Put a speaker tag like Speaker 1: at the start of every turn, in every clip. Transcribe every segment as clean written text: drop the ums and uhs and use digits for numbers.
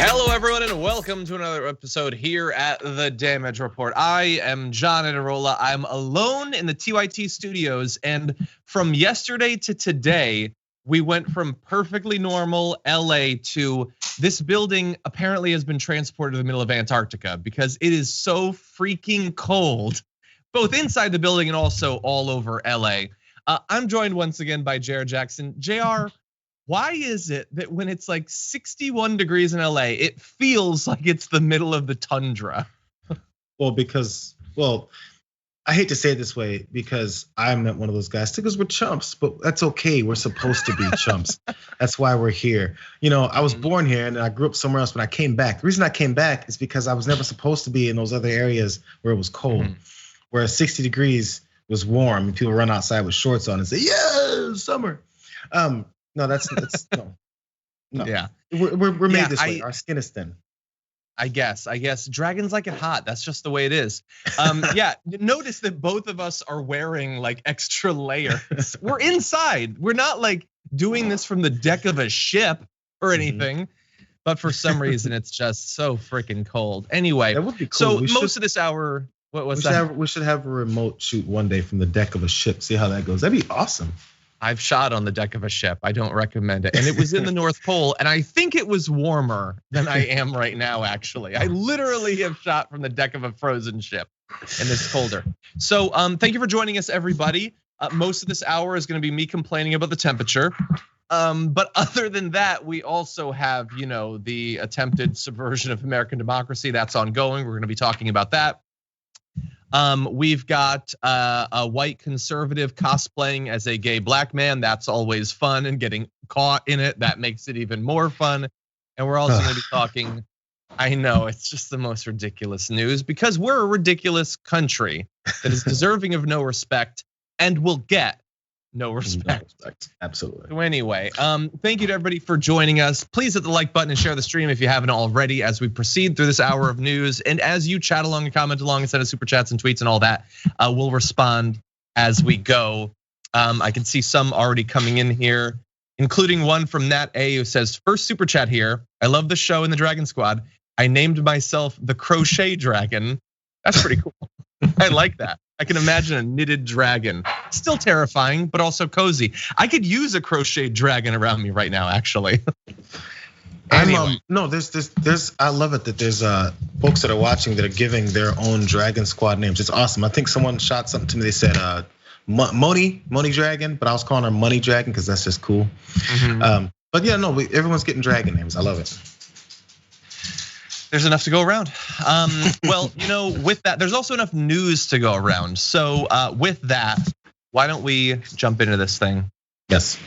Speaker 1: Hello, everyone, and welcome to another episode here at The Damage Report. I am John Anarola. I'm alone in the TYT studios, and from yesterday to today, we went from perfectly normal LA to this building apparently has been transported to the middle of Antarctica because it is so freaking cold, both inside the building and also all over LA. I'm joined once again by Jayar Jackson. Jayar, why is it that when it's like 61 degrees in LA, it feels like it's the middle of the tundra?
Speaker 2: Well, I hate to say it this way because I'm not one of those guys. Because we're chumps, but that's okay. We're supposed to be chumps. That's why we're here. You know, I was born here and I grew up somewhere else. When I came back, the reason I came back is because I was never supposed to be in those other areas where it was cold, where 60 degrees was warm and people run outside with shorts on and say, "Yeah, summer." No, that's no.
Speaker 1: Yeah,
Speaker 2: we're made this way. Our skin is thin.
Speaker 1: I guess dragons like it hot. That's just the way it is. Yeah, notice that both of us are wearing like extra layers. We're inside. We're not like doing this from the deck of a ship or anything. But for some reason, it's just so freaking cold. Anyway,
Speaker 2: that would be cool.
Speaker 1: So most of this hour,
Speaker 2: we should have a remote shoot one day from the deck of a ship. See how that goes. That'd be awesome.
Speaker 1: I've shot on the deck of a ship. I don't recommend it. And it was in the North Pole. And I think it was warmer than I am right now, actually. I literally have shot from the deck of a frozen ship and it's colder. So thank you for joining us, everybody. Most of this hour is gonna be me complaining about the temperature. But other than that, we also have, the attempted subversion of American democracy. That's ongoing. We're gonna be talking about that. We've got a white conservative cosplaying as a gay black man. That's always fun, and getting caught in it, that makes it even more fun. And we're also gonna be talking, I know, it's just the most ridiculous news because we're a ridiculous country that is deserving of no respect and will get no respect.
Speaker 2: Absolutely.
Speaker 1: So anyway, thank you to everybody for joining us. Please hit the like button and share the stream if you haven't already as we proceed through this hour of news. And as you chat along and comment along and send us super chats and tweets and all that, we'll respond as we go. I can see some already coming in here, including one from Nat A who says, first super chat here. I love the show and the Dragon Squad. I named myself the Crochet Dragon. That's pretty cool. I like that. I can imagine a knitted dragon, still terrifying, but also cozy. I could use a crocheted dragon around me right now, actually. Anyway.
Speaker 2: I love it that there's folks that are watching that are giving their own Dragon Squad names. It's awesome. I think someone shot something to me. They said Money Dragon, but I was calling her Money Dragon because that's just cool. But yeah, no, everyone's getting dragon names. I love it.
Speaker 1: There's enough to go around. Well, with that, there's also enough news to go around. So with that, why don't we jump into this thing?
Speaker 2: Yes.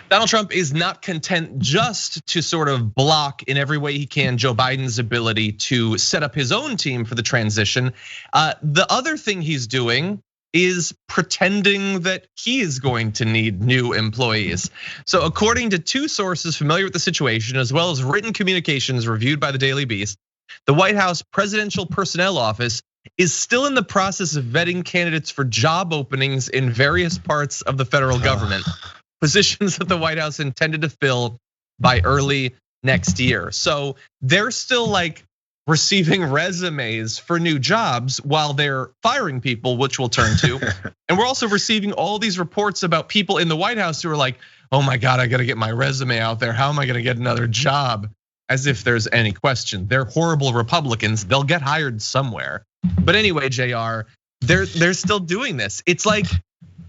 Speaker 1: Donald Trump is not content just to sort of block in every way he can Joe Biden's ability to set up his own team for the transition. The other thing he's doing is pretending that he is going to need new employees. So according to two sources familiar with the situation, as well as written communications reviewed by the Daily Beast, the White House Presidential Personnel Office is still in the process of vetting candidates for job openings in various parts of the federal government, positions that the White House intended to fill by early next year. So they're still like receiving resumes for new jobs while they're firing people, which we'll turn to. And we're also receiving all these reports about people in the White House who are like, oh my God, I gotta get my resume out there. How am I gonna get another job? As if there's any question. They're horrible Republicans, they'll get hired somewhere. But anyway, Jayar, they're still doing this. It's like,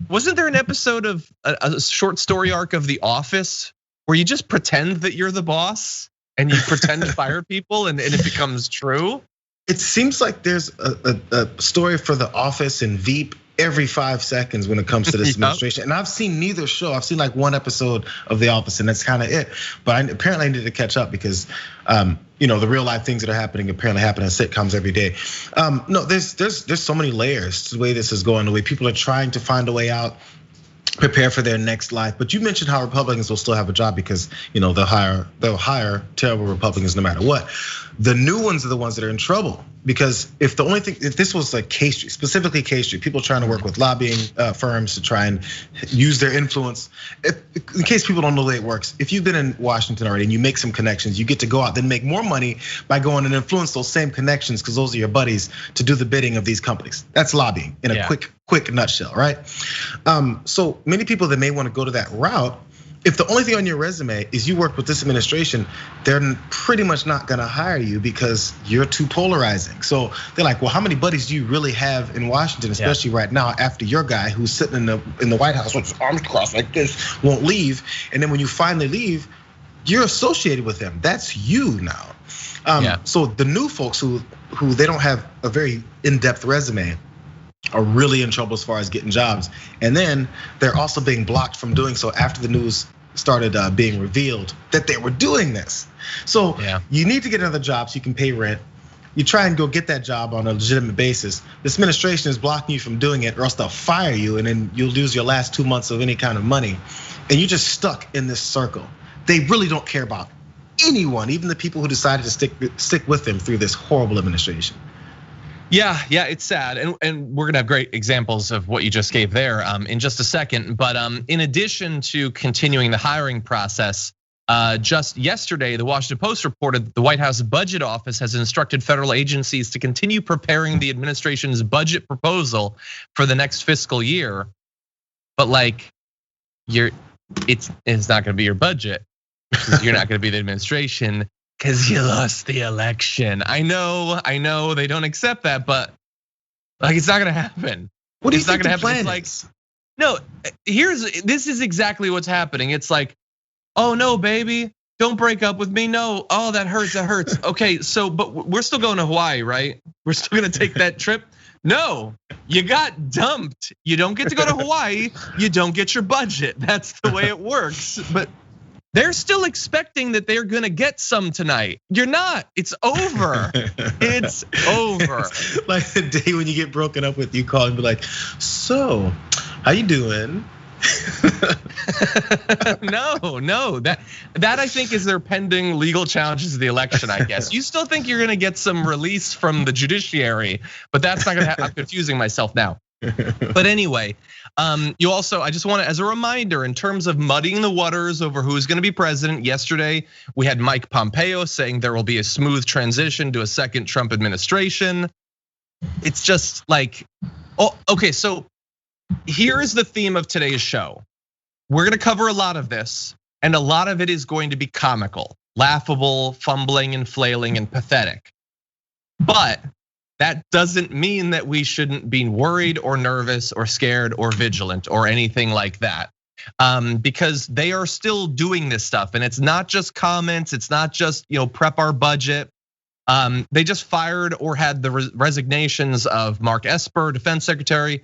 Speaker 1: wasn't there an episode of a short story arc of The Office where you just pretend that you're the boss? And you pretend to fire people and it becomes true?
Speaker 2: It seems like there's a story for The Office and Veep every 5 seconds when it comes to this administration. And I've seen neither show. I've seen like one episode of The Office and that's kind of it. But apparently I need to catch up because the real life things that are happening apparently happen in sitcoms every day. No, there's so many layers to the way this is going, the way people are trying to find a way out, prepare for their next life. But you mentioned how Republicans will still have a job because they'll hire terrible Republicans no matter what. The new ones are the ones that are in trouble Because if this was like K Street, specifically K Street, people trying to work with lobbying firms to try and use their influence. In case people don't know the way it works, if you've been in Washington already and you make some connections, you get to go out then make more money by going and influence those same connections because those are your buddies to do the bidding of these companies. That's lobbying in a quick nutshell, right? So many people that may want to go to that route, if the only thing on your resume is you worked with this administration, they're pretty much not gonna hire you because you're too polarizing. So they're like, well, how many buddies do you really have in Washington, especially right now after your guy who's sitting in the White House with his arms crossed like this won't leave, and then when you finally leave, you're associated with him. That's you now. So the new folks who they don't have a very in-depth resume are really in trouble as far as getting jobs. And then they're also being blocked from doing so after the news started being revealed that they were doing this. So you need to get another job so you can pay rent. You try and go get that job on a legitimate basis. This administration is blocking you from doing it, or else they'll fire you, and then you'll lose your last 2 months of any kind of money. And you're just stuck in this circle. They really don't care about anyone, even the people who decided to stick with them through this horrible administration.
Speaker 1: Yeah, it's sad, and we're gonna have great examples of what you just gave there in just a second. But in addition to continuing the hiring process, just yesterday, the Washington Post reported that the White House Budget Office has instructed federal agencies to continue preparing the administration's budget proposal for the next fiscal year. But like, it's not gonna be your budget because you're not gonna be the administration. Because you lost the election. I know, they don't accept that, but like it's not gonna happen.
Speaker 2: What do you think the plan is?
Speaker 1: No, this is exactly what's happening. It's like, oh no, baby, don't break up with me. No, oh that hurts. Okay, so but we're still going to Hawaii, right? We're still gonna take that trip. No, you got dumped. You don't get to go to Hawaii. You don't get your budget. That's the way it works. But they're still expecting that they're gonna get some tonight. You're not, it's over. It's over.
Speaker 2: It's like the day when you get broken up with, you call and be like, so, how you doing?
Speaker 1: No, that I think is their pending legal challenges to the election, I guess. You still think you're gonna get some release from the judiciary, but that's not gonna happen. I'm confusing myself now. But anyway, you also, I just want to, as a reminder, in terms of muddying the waters over who's going to be president, yesterday we had Mike Pompeo saying there will be a smooth transition to a second Trump administration. It's just like, okay, so here is the theme of today's show. We're going to cover a lot of this, and a lot of it is going to be comical, laughable, fumbling and flailing and pathetic. But that doesn't mean that we shouldn't be worried or nervous or scared or vigilant or anything like that. Because they are still doing this stuff, and it's not just comments, it's not just prep our budget. They just fired or had the resignations of Mark Esper, Defense Secretary,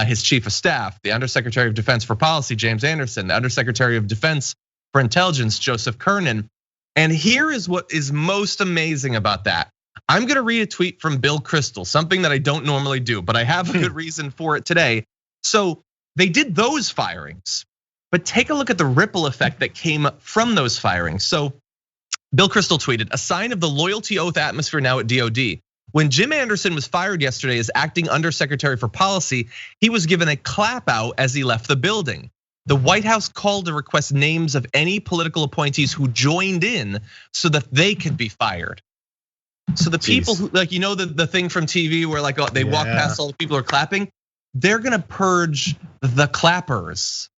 Speaker 1: his Chief of Staff, the Undersecretary of Defense for Policy, James Anderson, the Undersecretary of Defense for Intelligence, Joseph Kernan. And here is what is most amazing about that. I'm gonna read a tweet from Bill Kristol, something that I don't normally do, but I have a good reason for it today. So they did those firings, but take a look at the ripple effect that came from those firings. So Bill Kristol tweeted, a sign of the loyalty oath atmosphere now at DOD. When Jim Anderson was fired yesterday as acting Undersecretary for Policy, he was given a clap out as he left the building. The White House called to request names of any political appointees who joined in so that they could be fired. So the people who, like, the thing from TV where like they walk past all the people who are clapping, they're gonna purge the clappers.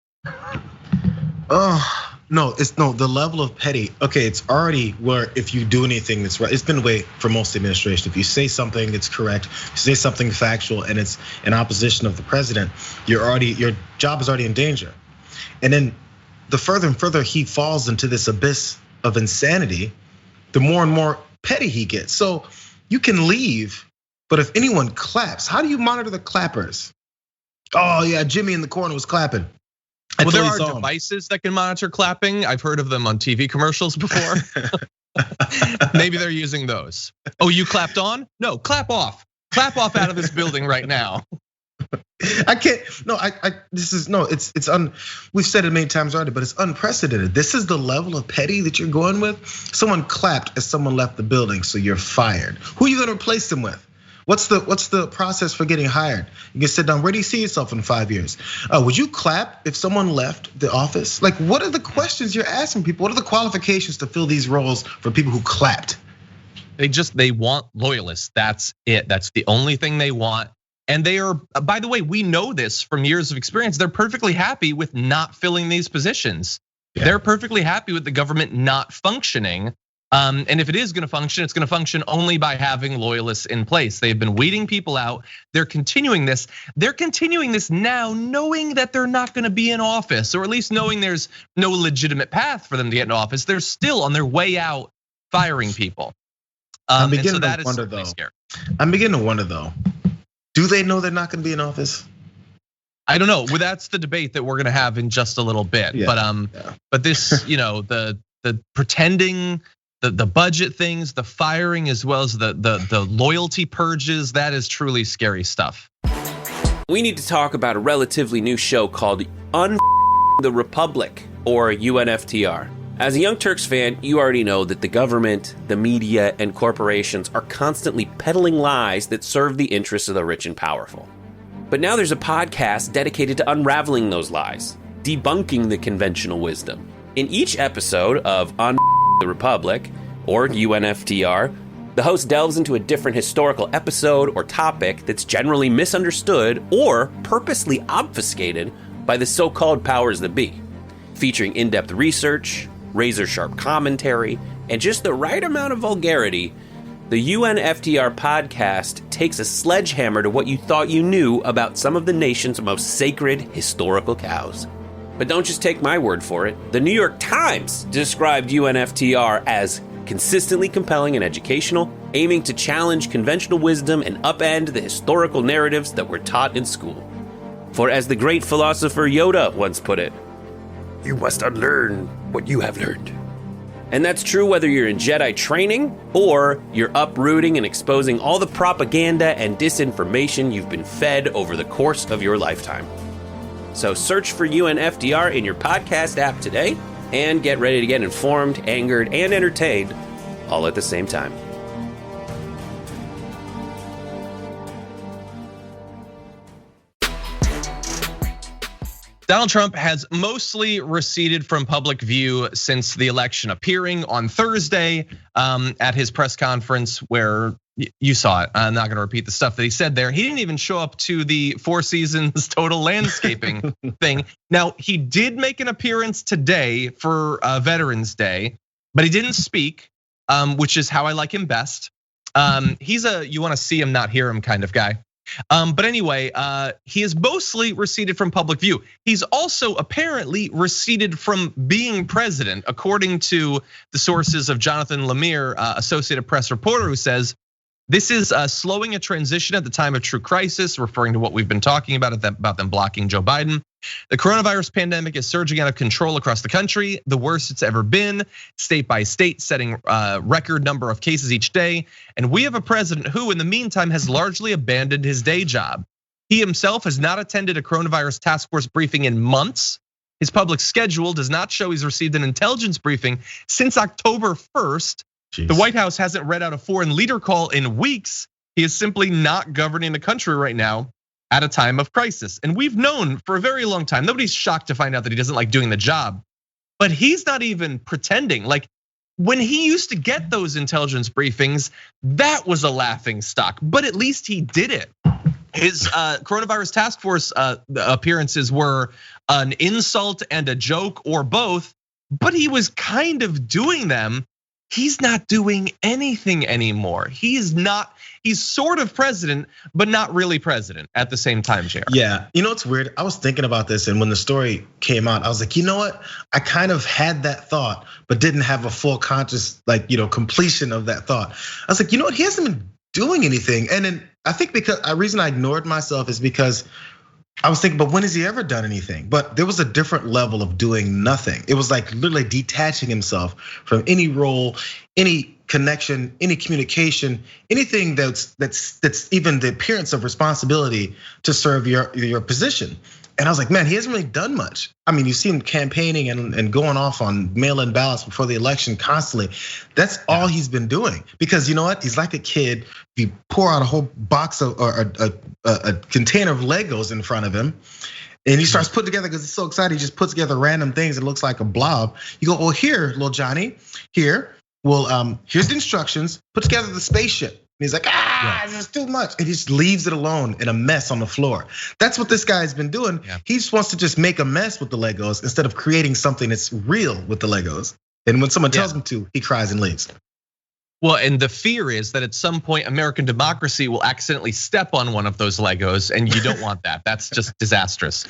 Speaker 2: Oh, no, the level of petty. Okay, it's already where if you do anything that's right, it's been the way for most administration. If you say something that's correct, if you say something factual and it's in opposition of the president, your job is already in danger. And then the further and further he falls into this abyss of insanity, the more and more petty he gets. So you can leave, but if anyone claps, how do you monitor the clappers? Oh yeah, Jimmy in the corner was clapping.
Speaker 1: Well, there are devices that can monitor clapping. I've heard of them on TV commercials before. Maybe they're using those. Oh, you clapped on? No, clap off. Clap off out of this building right now.
Speaker 2: I can't. No, we've said it many times already, but it's unprecedented. This is the level of petty that you're going with. Someone clapped as someone left the building, so you're fired. Who are you going to replace them with? What's the process for getting hired? You can sit down. Where do you see yourself in 5 years? Would you clap if someone left the office? Like, what are the questions you're asking people? What are the qualifications to fill these roles for people who clapped?
Speaker 1: They want loyalists. That's it. That's the only thing they want. And they are, by the way, we know this from years of experience. They're perfectly happy with not filling these positions. Yeah. They're perfectly happy with the government not functioning. And if it is gonna function, it's gonna function only by having loyalists in place. They've been weeding people out. They're continuing this. They're continuing this now, knowing that they're not gonna be in office, or at least knowing there's no legitimate path for them to get in office. They're still on their way out firing people.
Speaker 2: I'm beginning to wonder though. I'm beginning to wonder though. Do they know they're not gonna be in office?
Speaker 1: I don't know. Well, that's the debate that we're gonna have in just a little bit. Yeah. But this, the pretending, the budget things, the firing, as well as the loyalty purges, that is truly scary stuff.
Speaker 3: We need to talk about a relatively new show called the Republic, or UNFTR. As a Young Turks fan, you already know that the government, the media, and corporations are constantly peddling lies that serve the interests of the rich and powerful. But now there's a podcast dedicated to unraveling those lies, debunking the conventional wisdom. In each episode of the Republic, or UNFTR, the host delves into a different historical episode or topic that's generally misunderstood or purposely obfuscated by the so-called powers that be. Featuring in-depth research, razor-sharp commentary, and just the right amount of vulgarity, the UNFTR podcast takes a sledgehammer to what you thought you knew about some of the nation's most sacred historical cows. But don't just take my word for it. The New York Times described UNFTR as consistently compelling and educational, aiming to challenge conventional wisdom and upend the historical narratives that were taught in school. For as the great philosopher Yoda once put it, "You must unlearn what you have learned." And that's true whether you're in Jedi training or you're uprooting and exposing all the propaganda and disinformation you've been fed over the course of your lifetime. So search for UNFTR in your podcast app today and get ready to get informed, angered, and entertained all at the same time.
Speaker 1: Donald Trump has mostly receded from public view since the election, appearing on Thursday at his press conference where you saw it. I'm not gonna repeat the stuff that he said there. He didn't even show up to the Four Seasons total landscaping thing. Now, he did make an appearance today for Veterans Day, but he didn't speak, which is how I like him best. He's a you wanna see him, not hear him kind of guy. But anyway, he has mostly receded from public view. He's also apparently receded from being president, according to the sources of Jonathan Lemire, Associated Press reporter, who says, this is slowing a transition at the time of true crisis, referring to what we've been talking about them blocking Joe Biden. The coronavirus pandemic is surging out of control across the country, the worst it's ever been, state by state, setting record number of cases each day. And we have a president who, in the meantime, has largely abandoned his day job. He himself has not attended a coronavirus task force briefing in months. His public schedule does not show he's received an intelligence briefing since October 1st. Jeez. The White House hasn't read out a foreign leader call in weeks. He is simply not governing the country right now at a time of crisis. And we've known for a very long time, nobody's shocked to find out that he doesn't like doing the job, but he's not even pretending. Like when he used to get those intelligence briefings, that was a laughing stock, but at least he did it. His coronavirus task force appearances were an insult and a joke or both, but he was kind of doing them. He's not doing anything anymore. He's sort of president, but not really president at the same time, Jayar.
Speaker 2: Yeah, you know what's weird? I was thinking about this, and when the story came out, I was like, you know what? I kind of had that thought, but didn't have a full conscious, completion of that thought. I was like, you know what? He hasn't been doing anything. And then I think because the reason I ignored myself is because I was thinking, but when has he ever done anything? But there was a different level of doing nothing. It was like literally detaching himself from any role, any connection, any communication, anything that's even the appearance of responsibility to serve your position. And I was like, man, he hasn't really done much. I mean, you see him campaigning and going off on mail-in ballots before the election constantly. That's all he's been doing. Because you know what? He's like a kid. If you pour out a whole box of or a container of Legos in front of him, and he starts putting together, because he's so excited, he just puts together random things. It looks like a blob. You go, well, here, little Johnny, here. Well, here's the instructions. Put together the spaceship. And he's like, this is too much. And he just leaves it alone in a mess on the floor. That's what this guy's been doing. Yeah. He just wants to just make a mess with the Legos instead of creating something that's real with the Legos. And when someone tells him to, he cries and leaves.
Speaker 1: Well, and the fear is that at some point American democracy will accidentally step on one of those Legos, and you don't want that. That's just disastrous.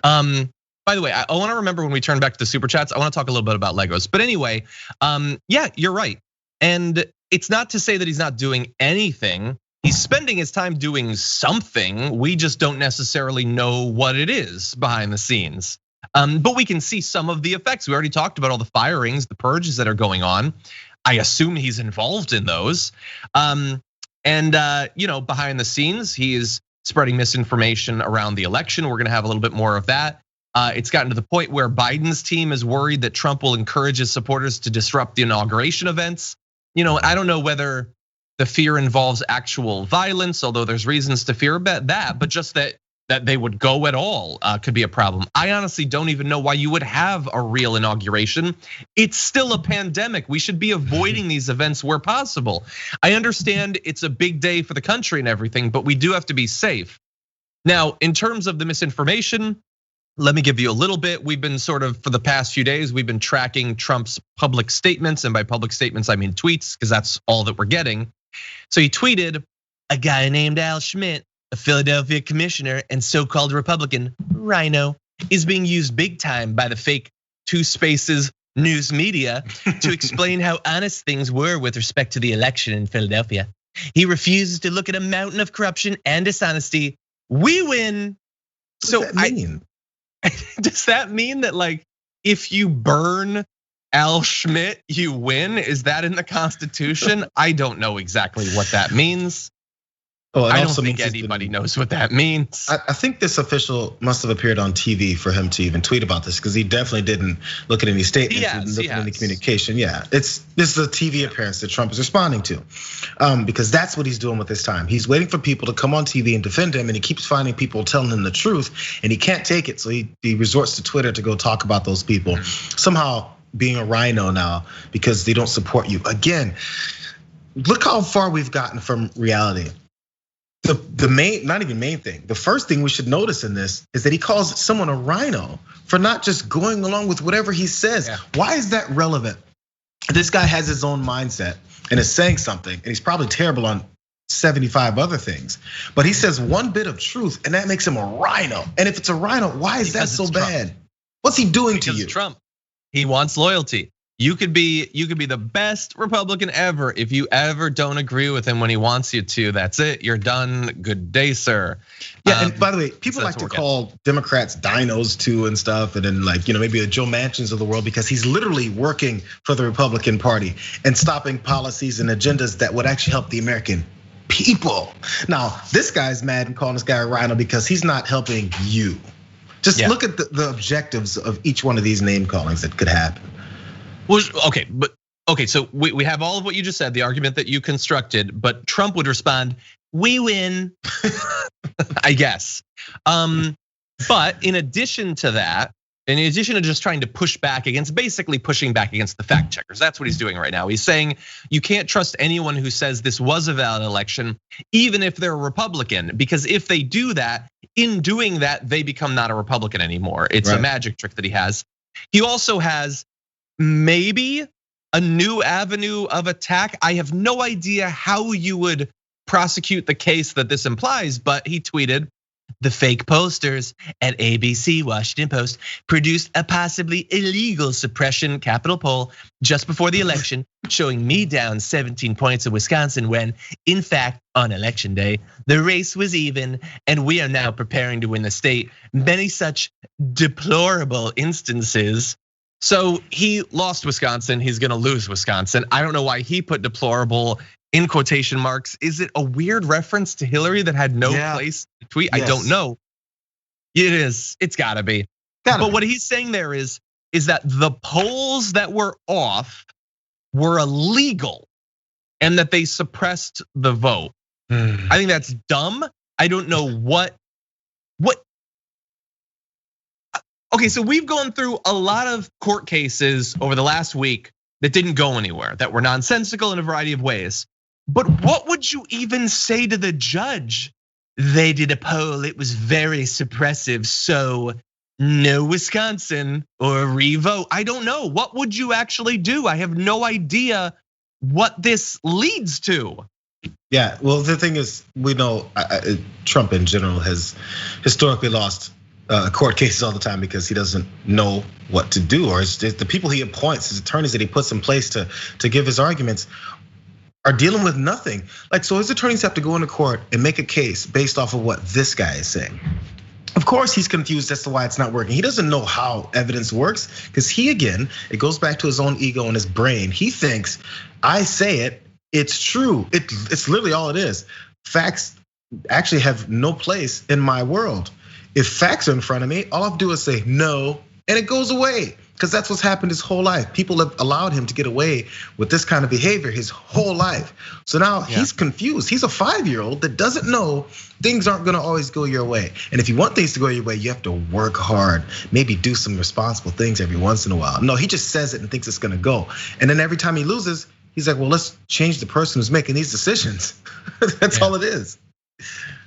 Speaker 1: By the way, I want to remember when we turn back to the super chats, I want to talk a little bit about Legos. But anyway, yeah, you're right. And it's not to say that he's not doing anything. He's spending his time doing something. We just don't necessarily know what it is behind the scenes. But we can see some of the effects. We already talked about all the firings, the purges that are going on. I assume he's involved in those. And behind the scenes, he is spreading misinformation around the election. We're gonna have a little bit more of that. It's gotten to the point where Biden's team is worried that Trump will encourage his supporters to disrupt the inauguration events. I don't know whether the fear involves actual violence, although there's reasons to fear about that, but just that they would go at all could be a problem. I honestly don't even know why you would have a real inauguration. It's still a pandemic. We should be avoiding these events where possible. I understand it's a big day for the country and everything, but we do have to be safe. Now, in terms of the misinformation, let me give you a little bit. We've been sort of, for the past few days, we've been tracking Trump's public statements. And by public statements, I mean tweets, because that's all that we're getting. So he tweeted, a guy named Al Schmidt, a Philadelphia commissioner and so-called Republican rhino, is being used big time by the fake 2 spaces news media to explain how honest things were with respect to the election in Philadelphia. He refuses to look at a mountain of corruption and dishonesty. We win.
Speaker 2: What does that mean?
Speaker 1: Does that mean that, like, if you burn Al Schmidt, you win? Is that in the Constitution? I don't know exactly what that means. Oh, I don't think anybody knows what that means.
Speaker 2: I think this official must have appeared on TV for him to even tweet about this, because he definitely didn't look at any statements, didn't look at any communication. Yeah, this is a TV appearance that Trump is responding to, because that's what he's doing with his time. He's waiting for people to come on TV and defend him, and he keeps finding people telling him the truth, and he can't take it, so he resorts to Twitter to go talk about those people. Somehow being a rhino now because they don't support you. Again, look how far we've gotten from reality. The main, not even main thing, the first thing we should notice in this is that he calls someone a rhino for not just going along with whatever he says. Yeah. Why is that relevant? This guy has his own mindset and is saying something, and he's probably terrible on 75 other things. But he says one bit of truth, and that makes him a rhino. And if it's a rhino, why is that so bad? What's he doing to you?
Speaker 1: Trump. He wants loyalty. You could be the best Republican ever. If you ever don't agree with him when he wants you to, that's it. You're done. Good day, sir.
Speaker 2: Yeah, and by the way, people like to call Democrats dinos too and stuff, and then maybe a Joe Manchins of the world, because he's literally working for the Republican Party and stopping policies and agendas that would actually help the American people. Now, this guy's mad and calling this guy a rhino because he's not helping you. Just look at the objectives of each one of these name callings that could happen.
Speaker 1: Well, okay, so we have all of what you just said, the argument that you constructed, but Trump would respond, we win, I guess. But in addition to that, in addition to just trying to basically pushing back against the fact checkers, that's what he's doing right now. He's saying you can't trust anyone who says this was a valid election, even if they're a Republican, because if they do that, in doing that, they become not a Republican anymore. It's a magic trick that he has. He also has maybe a new avenue of attack. I have no idea how you would prosecute the case that this implies, but he tweeted, the fake posters at ABC Washington Post produced a possibly illegal suppression Capitol poll just before the election, showing me down 17 points in Wisconsin when, in fact, on election day, the race was even and we are now preparing to win the state. Many such deplorable instances. So he lost Wisconsin, he's gonna lose Wisconsin. I don't know why he put deplorable in quotation marks. Is it a weird reference to Hillary that had no place to tweet? Yes. I don't know. It is. It's gotta be. But what he's saying there is that the polls that were off were illegal and that they suppressed the vote. I think that's dumb. I don't know what. Okay, so we've gone through a lot of court cases over the last week that didn't go anywhere, that were nonsensical in a variety of ways. But what would you even say to the judge? They did a poll, it was very suppressive, so no Wisconsin or revote. I don't know. What would you actually do? I have no idea what this leads to.
Speaker 2: Yeah, well, the thing is, we know Trump in general has historically lost court cases all the time because he doesn't know what to do, or the people he appoints, his attorneys that he puts in place to give his arguments, are dealing with nothing. Like, so his attorneys have to go into court and make a case based off of what this guy is saying. Of course, he's confused as to why it's not working. He doesn't know how evidence works because it goes back to his own ego and his brain. He thinks, I say it, it's true. It's literally all it is. Facts actually have no place in my world. If facts are in front of me, all I have to do is say no, and it goes away. Because that's what's happened his whole life. People have allowed him to get away with this kind of behavior his whole life. So now he's confused. He's a 5-year-old that doesn't know things aren't gonna always go your way. And if you want things to go your way, you have to work hard, maybe do some responsible things every once in a while. No, he just says it and thinks it's gonna go. And then every time he loses, he's like, well, let's change the person who's making these decisions. That's all it is.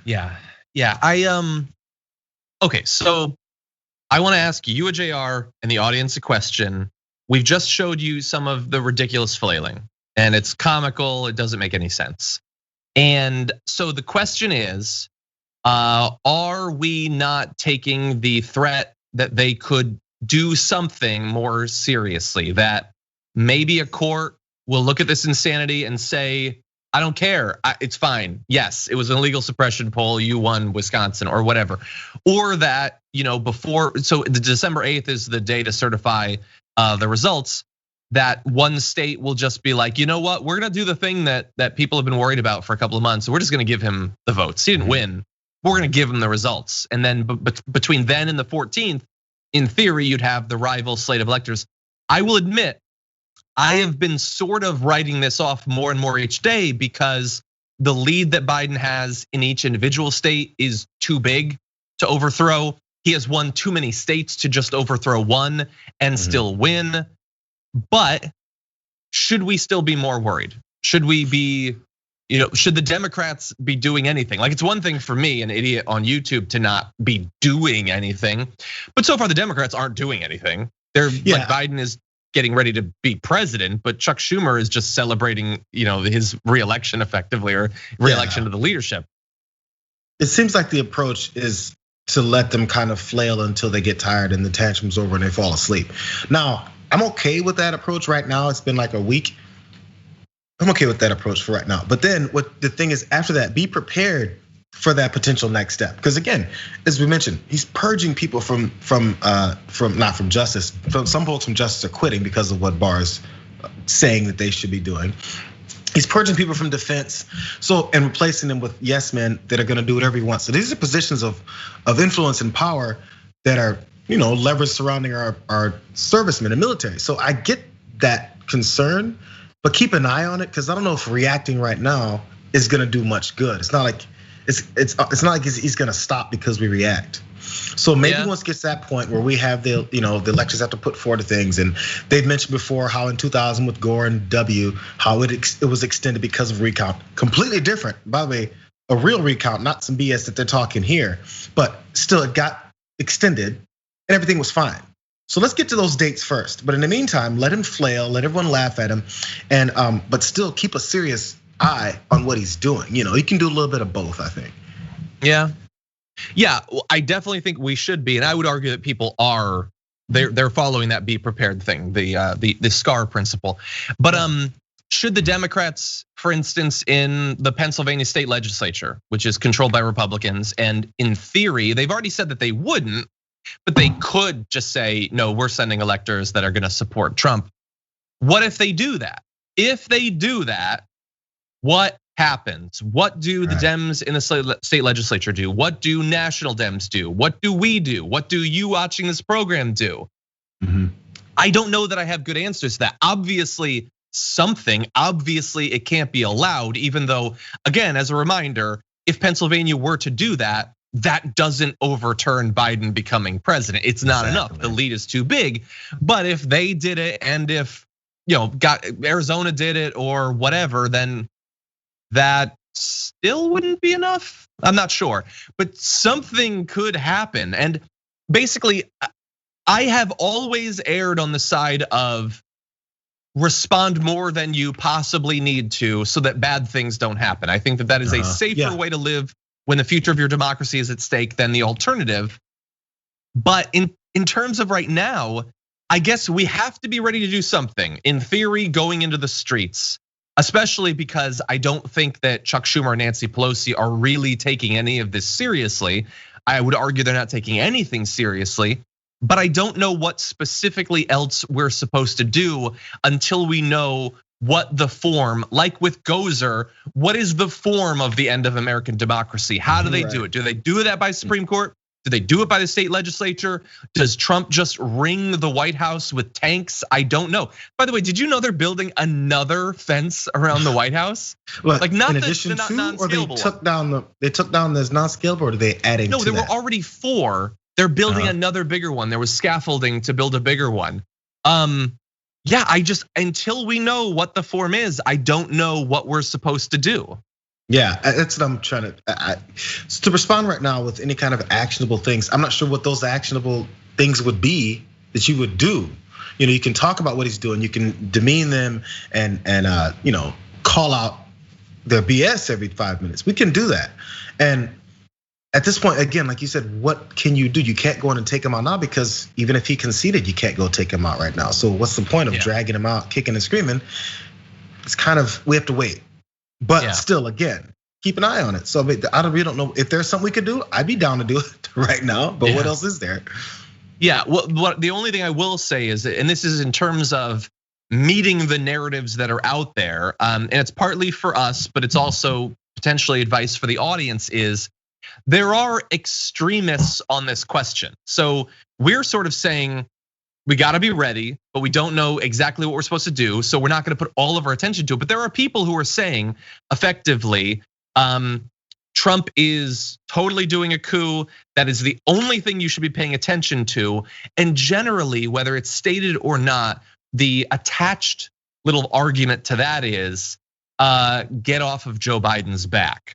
Speaker 1: Yeah. Okay, so I want to ask you, Jayar, and the audience a question. We've just showed you some of the ridiculous flailing, and it's comical. It doesn't make any sense. And so the question is, are we not taking the threat that they could do something more seriously? That maybe a court will look at this insanity and say, I don't care, it's fine. Yes, it was an illegal suppression poll, you won Wisconsin or whatever. Or that, before, so the December 8th is the day to certify the results, that one state will just be like, you know what, we're gonna do the thing that people have been worried about for a couple of months. So we're just gonna give him the votes. He didn't win, we're gonna give him the results. And then between then and the 14th, in theory, you'd have the rival slate of electors. I will admit, I have been sort of writing this off more and more each day because the lead that Biden has in each individual state is too big to overthrow. He has won too many states to just overthrow one and still win. But should we still be more worried? Should we be, should the Democrats be doing anything? Like, it's one thing for me, an idiot on YouTube, to not be doing anything. But so far the Democrats aren't doing anything. They're like, Biden is getting ready to be president, but Chuck Schumer is just celebrating, his reelection effectively, or reelection to the leadership.
Speaker 2: It seems like the approach is to let them kind of flail until they get tired and the tantrum's over and they fall asleep. Now, I'm okay with that approach right now. It's been like a week. I'm okay with that approach for right now. But then what the thing is, after that, be prepared for that potential next step. Because again, as we mentioned, he's purging people from not from justice. Some folks from justice are quitting because of what Barr's saying that they should be doing. He's purging people from defense, and replacing them with yes men that are gonna do whatever he wants. So these are positions of influence and power that are, levers surrounding our servicemen and military. So I get that concern, but keep an eye on it, because I don't know if reacting right now is gonna do much good. It's not like it's not like he's gonna stop because we react. So maybe once it gets to that point where we have the electors have to put forward things, and they've mentioned before how in 2000 with Gore and W, how it was extended because of recount. Completely different, by the way, a real recount, not some BS that they're talking here, but still it got extended and everything was fine. So let's get to those dates first. But in the meantime, let him flail, let everyone laugh at him, and but still keep a serious eye on what he's doing. He can do a little bit of both, I think.
Speaker 1: Yeah, I definitely think we should be, and I would argue that people are. They're following that be prepared thing, the SCAR principle. But should the Democrats, for instance, in the Pennsylvania state legislature, which is controlled by Republicans, and in theory, they've already said that they wouldn't, but they could just say, no, we're sending electors that are gonna support Trump. What if they do that? If they do that, what happens, what do the Dems in the state legislature do? What do national Dems do? What do we do? What do you watching this program do? I don't know that I have good answers to that. Obviously it can't be allowed, even though, again, as a reminder, if Pennsylvania were to do that, that doesn't overturn Biden becoming president. It's not enough. The lead is too big. But if they did it, and if Arizona did it or whatever, then that still wouldn't be enough. I'm not sure, but something could happen. And basically, I have always erred on the side of respond more than you possibly need to so that bad things don't happen. I think that is a safer way to live when the future of your democracy is at stake than the alternative. But in terms of right now, I guess we have to be ready to do something, in theory, going into the streets, especially because I don't think that Chuck Schumer and Nancy Pelosi are really taking any of this seriously. I would argue they're not taking anything seriously, but I don't know what specifically else we're supposed to do until we know what the form, like with Gozer, what is the form of the end of American democracy? How do they do it? Do they do that by Supreme Court? Do they do it by the state legislature? Does Trump just ring the White House with tanks? I don't know. By the way, did you know they're building another fence around the White House?
Speaker 2: Like not in addition to, or they took down this non-scalable, or are they adding?
Speaker 1: No, there were already 4. They're building another bigger one. There was scaffolding to build a bigger one. Yeah, until we know what the form is, I don't know what we're supposed to do.
Speaker 2: Yeah, that's what I'm trying to respond right now with any kind of actionable things. I'm not sure what those actionable things would be that you would do. You can talk about what he's doing, you can demean them and call out their BS every 5 minutes. We can do that. And at this point, again, like you said, what can you do? You can't go in and take him out now, because even if he conceded, you can't go take him out right now. So what's the point of dragging him out, kicking and screaming? It's kind of, we have to wait. But still, again, keep an eye on it. So I really don't know if there's something we could do. I'd be down to do it right now, but what else is there?
Speaker 1: Yeah, well, the only thing I will say is, and this is in terms of meeting the narratives that are out there, and it's partly for us, but it's also potentially advice for the audience, is there are extremists on this question. So we're sort of saying we gotta be ready, but we don't know exactly what we're supposed to do. So we're not gonna put all of our attention to it. But there are people who are saying effectively, Trump is totally doing a coup. That is the only thing you should be paying attention to. And generally, whether it's stated or not, the attached little argument to that is get off of Joe Biden's back.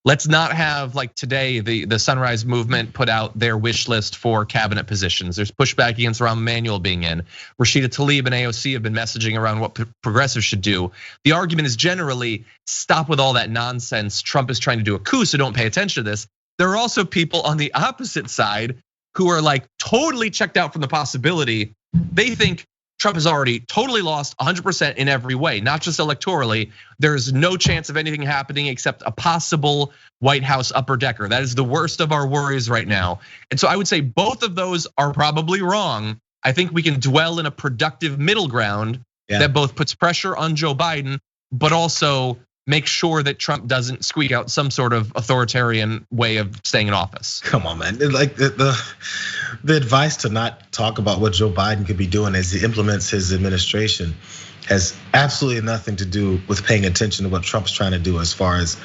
Speaker 1: Let's not have, like today, the Sunrise Movement put out their wish list for cabinet positions. There's pushback against Rahm Emanuel being in. Rashida Tlaib and AOC have been messaging around what progressives should do. The argument is generally stop with all that nonsense. Trump is trying to do a coup, so don't pay attention to this. There are also people on the opposite side who are like totally checked out from the possibility. They think Trump has already totally lost 100% in every way, not just electorally. There's no chance of anything happening except a possible White House upper decker. That is the worst of our worries right now. And so I would say both of those are probably wrong. I think we can dwell in a productive middle ground that both puts pressure on Joe Biden, but also make sure that Trump doesn't squeak out some sort of authoritarian way of staying in office.
Speaker 2: Come on, man. Like the advice to not talk about what Joe Biden could be doing as he implements his administration has absolutely nothing to do with paying attention to what Trump's trying to do as far as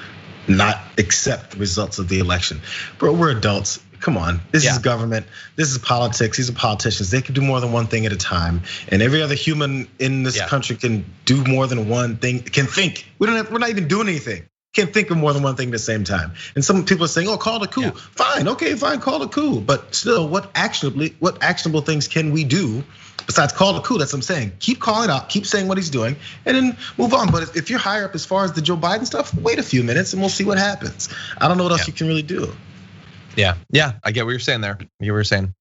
Speaker 2: not accept the results of the election. Bro, we're adults. Come on, this is government, this is politics, these are politicians. They can do more than one thing at a time. And every other human in this country can do more than one thing, can think. We're not even doing anything. Can't think of more than one thing at the same time. And some people are saying, oh, call it a coup. Fine, okay, fine, call it a coup. But still, what actionable things can we do besides call it a coup? That's what I'm saying. Keep calling it out, keep saying what he's doing, and then move on. But if you're higher up as far as the Joe Biden stuff, wait a few minutes and we'll see what happens. I don't know what else you can really do.
Speaker 1: Yeah, I get what you're saying there. You were saying,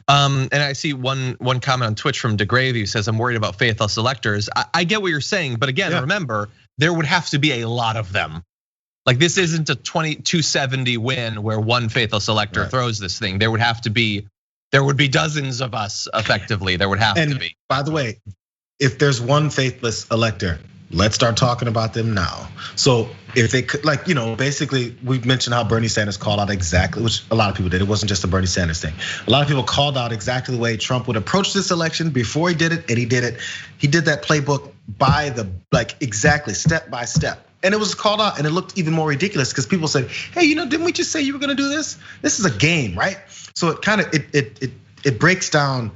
Speaker 1: and I see one comment on Twitch from DeGrave who says, "I'm worried about faithless electors." I get what you're saying, but again, remember there would have to be a lot of them. Like this isn't a 270 win where one faithless elector throws this thing. There would be dozens of us effectively. There would have to be.
Speaker 2: By the way, if there's one faithless elector, let's start talking about them now. So if they could, like, basically we mentioned how Bernie Sanders called out exactly, which a lot of people did. It wasn't just a Bernie Sanders thing. A lot of people called out exactly the way Trump would approach this election before he did it, and he did it. He did that playbook exactly step by step. And it was called out, and it looked even more ridiculous because people said, "Hey, didn't we just say you were gonna do this? This is a game, right?" So it kind of it breaks down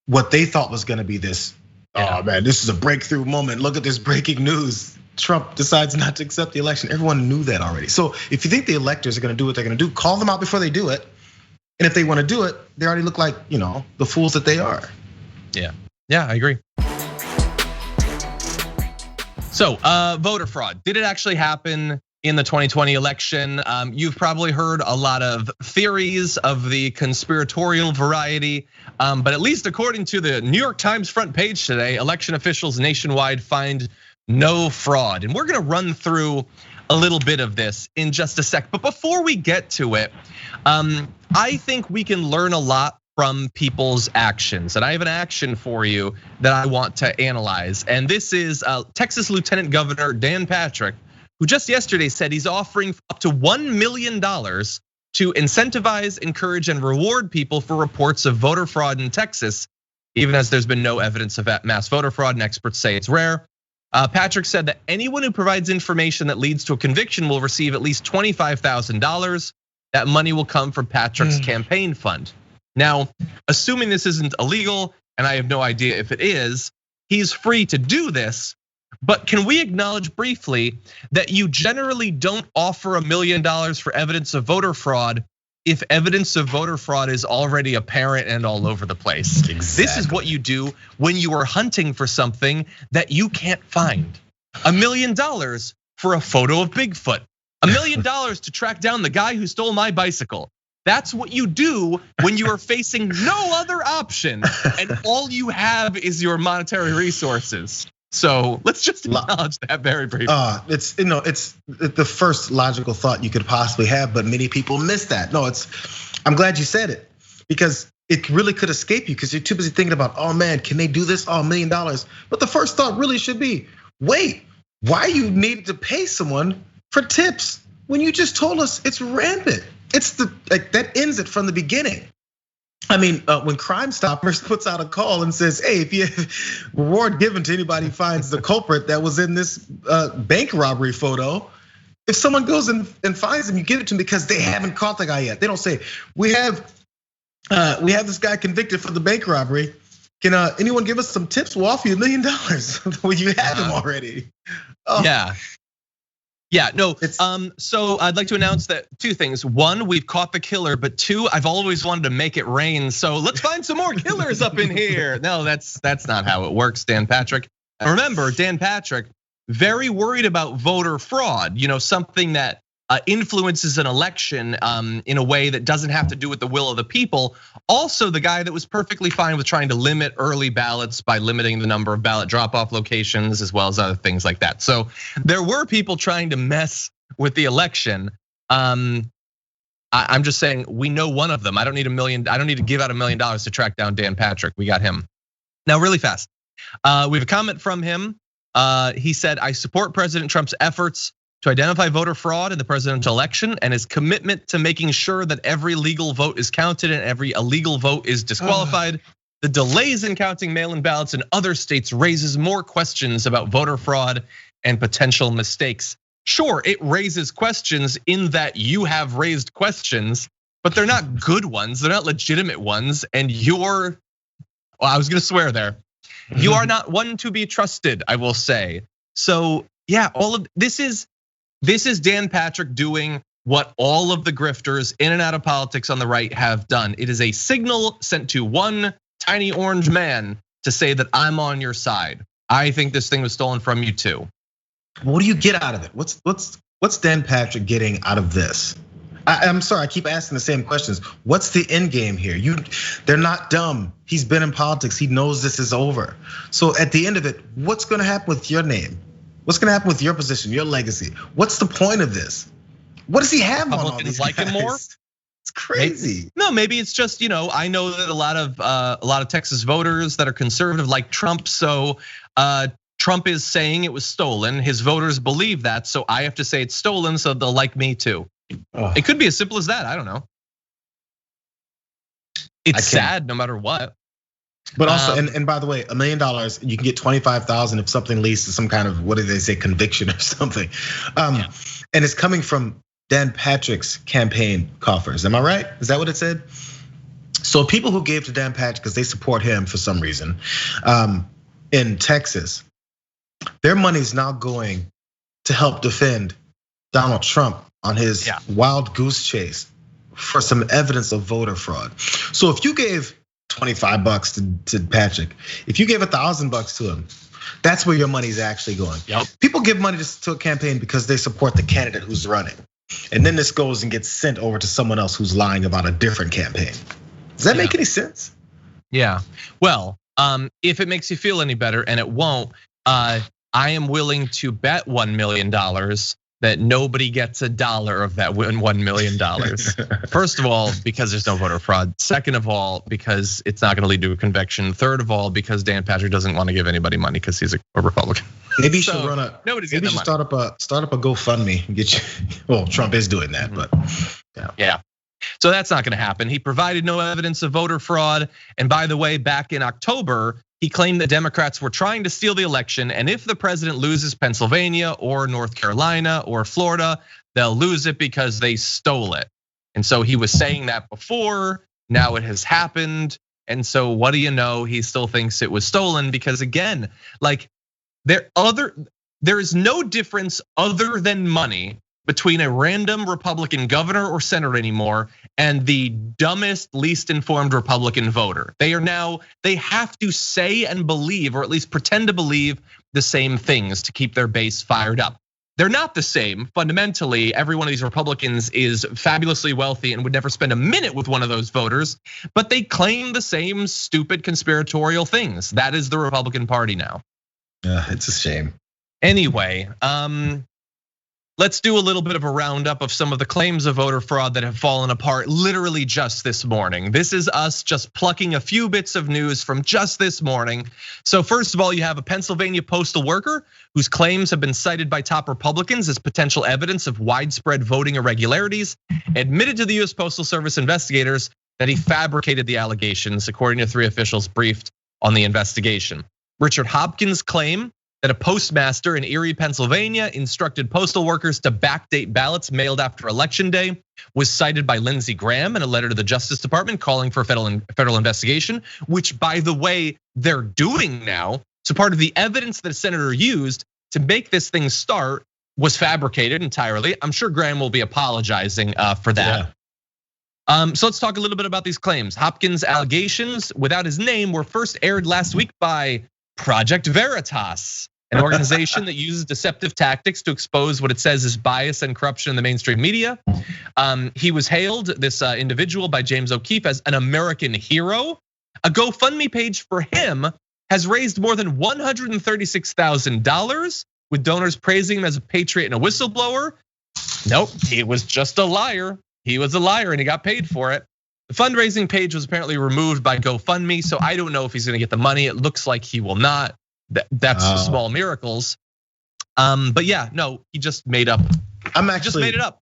Speaker 2: what they thought was gonna be this. Oh man, this is a breakthrough moment. Look at this breaking news. Trump decides not to accept the election. Everyone knew that already. So if you think the electors are gonna do what they're gonna do, call them out before they do it. And if they wanna do it, they already look like, the fools that they are.
Speaker 1: Yeah, I agree. So voter fraud, did it actually happen in the 2020 election? You've probably heard a lot of theories of the conspiratorial variety, but at least according to the New York Times front page today, election officials nationwide find no fraud. And we're gonna run through a little bit of this in just a sec. But before we get to it, I think we can learn a lot from people's actions. And I have an action for you that I want to analyze. And this is Texas Lieutenant Governor Dan Patrick, who just yesterday said he's offering up to $1 million to incentivize, encourage, and reward people for reports of voter fraud in Texas, even as there's been no evidence of mass voter fraud, and experts say it's rare. Patrick said that anyone who provides information that leads to a conviction will receive at least $25,000. That money will come from Patrick's campaign fund. Now, assuming this isn't illegal, and I have no idea if it is, he's free to do this. But can we acknowledge briefly that you generally don't offer $1 million for evidence of voter fraud if evidence of voter fraud is already apparent and all over the place?
Speaker 2: Exactly.
Speaker 1: This is what you do when you are hunting for something that you can't find. $1 million for a photo of Bigfoot. $1 million to track down the guy who stole my bicycle. That's what you do when you are facing no other option and all you have is your monetary resources. So let's just acknowledge that very briefly.
Speaker 2: It's the first logical thought you could possibly have, but many people miss that. No, I'm glad you said it because it really could escape you because you're too busy thinking about, oh man, can they do this? $1 million. But the first thought really should be, wait, why you needed to pay someone for tips when you just told us it's rampant? It's that ends it from the beginning. I mean, when Crime Stoppers puts out a call and says, "Hey, if you reward given to anybody who finds the culprit that was in this bank robbery photo," if someone goes and finds them, you give it to them because they haven't caught the guy yet. They don't say, "We have this guy convicted for the bank robbery. Can anyone give us some tips? We'll offer you $1 million." Well, you have him already.
Speaker 1: Yeah, no. So I'd like to announce that 2 things. 1, we've caught the killer, but 2, I've always wanted to make it rain. So let's find some more killers up in here. No, that's not how it works, Dan Patrick. Remember, Dan Patrick, very worried about voter fraud. Something that influences an election in a way that doesn't have to do with the will of the people. Also, the guy that was perfectly fine with trying to limit early ballots by limiting the number of ballot drop-off locations, as well as other things like that. So there were people trying to mess with the election. I'm just saying we know one of them. I don't need to give out $1 million to track down Dan Patrick. We got him. Now, really fast. We have a comment from him. He said, "I support President Trump's efforts to identify voter fraud in the presidential election and his commitment to making sure that every legal vote is counted and every illegal vote is disqualified. The delays in counting mail-in ballots in other states raises more questions about voter fraud and potential mistakes." Sure, it raises questions in that you have raised questions, but they're not good ones. They're not legitimate ones. And I was gonna swear there. You are not one to be trusted, I will say. So yeah, all of this is Dan Patrick doing what all of the grifters in and out of politics on the right have done. It is a signal sent to one tiny orange man to say that I'm on your side. I think this thing was stolen from you too.
Speaker 2: What do you get out of it? What's Dan Patrick getting out of this? I'm sorry, I keep asking the same questions. What's the end game here? They're not dumb. He's been in politics. He knows this is over. So at the end of it, what's gonna happen with your name? What's gonna happen with your position, your legacy? What's the point of this? What does he have on all these
Speaker 1: like
Speaker 2: guys?
Speaker 1: Him more?
Speaker 2: It's crazy.
Speaker 1: Maybe it's just, I know that a lot of Texas voters that are conservative like Trump. So Trump is saying it was stolen. His voters believe that, so I have to say it's stolen, so they'll like me too. It could be as simple as that. I don't know. It's sad no matter what.
Speaker 2: But also, and by the way, $1 million, you can get 25,000 if something leads to some kind of, what do they say, conviction or something. And it's coming from Dan Patrick's campaign coffers. Am I right? Is that what it said? So people who gave to Dan Patrick because they support him for some reason in Texas, their money's now going to help defend Donald Trump on his wild goose chase for some evidence of voter fraud. So if you gave $25 to Patrick, if you gave $1,000 to him, that's where your money's actually going. People give money to a campaign because they support the candidate who's running. And then this goes and gets sent over to someone else who's lying about a different campaign. Does that make any sense?
Speaker 1: Yeah, well, if it makes you feel any better, and it won't, I am willing to bet $1 million that nobody gets $1 of that $1 million. First of all, because there's no voter fraud. Second of all, because it's not gonna lead to a conviction. Third of all, because Dan Patrick doesn't wanna give anybody money because he's a Republican.
Speaker 2: Maybe you should run a, maybe you should start up a GoFundMe and get you, well, Trump is doing that, but
Speaker 1: yeah. So that's not gonna happen. He provided no evidence of voter fraud. And by the way, back in October, he claimed that Democrats were trying to steal the election. And if the president loses Pennsylvania or North Carolina or Florida, they'll lose it because they stole it. And so he was saying that before, now it has happened. And so what do you know? He still thinks it was stolen because again, like there is no difference other than money between a random Republican governor or senator anymore and the dumbest, least informed Republican voter. They have to say and believe, or at least pretend to believe, the same things to keep their base fired up. They're not the same. Fundamentally, every one of these Republicans is fabulously wealthy and would never spend a minute with one of those voters, but they claim the same stupid conspiratorial things. That is the Republican Party now.
Speaker 2: Yeah, it's a shame.
Speaker 1: Anyway, let's do a little bit of a roundup of some of the claims of voter fraud that have fallen apart literally just this morning. This is us just plucking a few bits of news from just this morning. So first of all, you have a Pennsylvania postal worker whose claims have been cited by top Republicans as potential evidence of widespread voting irregularities, admitted to the US Postal Service investigators that he fabricated the allegations, according to 3 officials briefed on the investigation. Richard Hopkins' claim that a postmaster in Erie, Pennsylvania instructed postal workers to backdate ballots mailed after Election Day was cited by Lindsey Graham in a letter to the Justice Department calling for a federal investigation, which by the way, they're doing now. So part of the evidence that a senator used to make this thing start was fabricated entirely. I'm sure Graham will be apologizing for that. So let's talk a little bit about these claims. Hopkins' allegations without his name were first aired last week by Project Veritas, an organization that uses deceptive tactics to expose what it says is bias and corruption in the mainstream media. He was hailed, this individual, by James O'Keefe as an American hero. A GoFundMe page for him has raised more than $136,000, with donors praising him as a patriot and a whistleblower. Nope, he was just a liar. He was a liar and he got paid for it. The fundraising page was apparently removed by GoFundMe, so I don't know if he's gonna get the money. It looks like he will not. That's small miracles. But yeah, no, he just made up. Just made it up.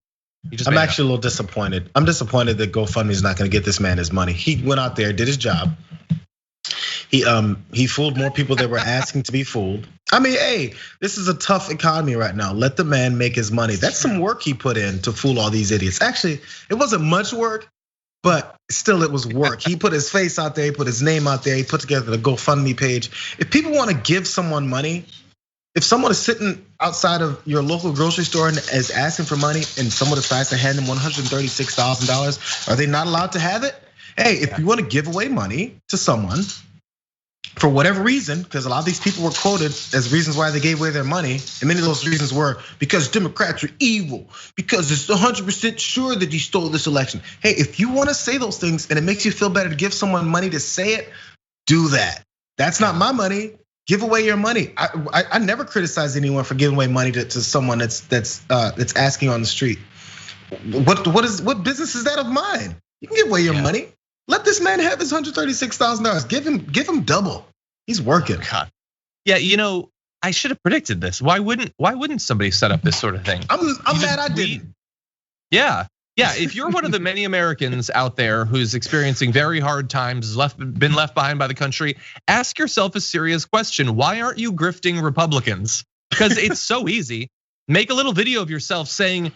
Speaker 2: I'm actually a little disappointed. I'm disappointed that GoFundMe is not gonna get this man his money. He went out there, did his job. He fooled more people that were asking to be fooled. I mean, hey, this is a tough economy right now. Let the man make his money. That's some work he put in to fool all these idiots. Actually, it wasn't much work, but still it was work. He put his face out there, he put his name out there, he put together the GoFundMe page. If people wanna give someone money, if someone is sitting outside of your local grocery store and is asking for money and someone decides to hand them $136,000, are they not allowed to have it? Hey, if you wanna give away money to someone, for whatever reason, because a lot of these people were quoted as reasons why they gave away their money, and many of those reasons were because Democrats are evil, because it's 100% sure that he stole this election. Hey, if you want to say those things and it makes you feel better to give someone money to say it, do that. That's not my money. Give away your money. I never criticize anyone for giving away money to someone that's asking on the street. What business is that of mine? You can give away your money. Let this man have his $136,000. Give him double. He's working.
Speaker 1: God. Yeah, you know, I should have predicted this. Why wouldn't somebody set up this sort of thing?
Speaker 2: I'm mad I didn't.
Speaker 1: Yeah. If you're one of the many Americans out there who's experiencing very hard times, been left behind by the country, ask yourself a serious question. Why aren't you grifting Republicans? Because it's so easy. Make a little video of yourself saying,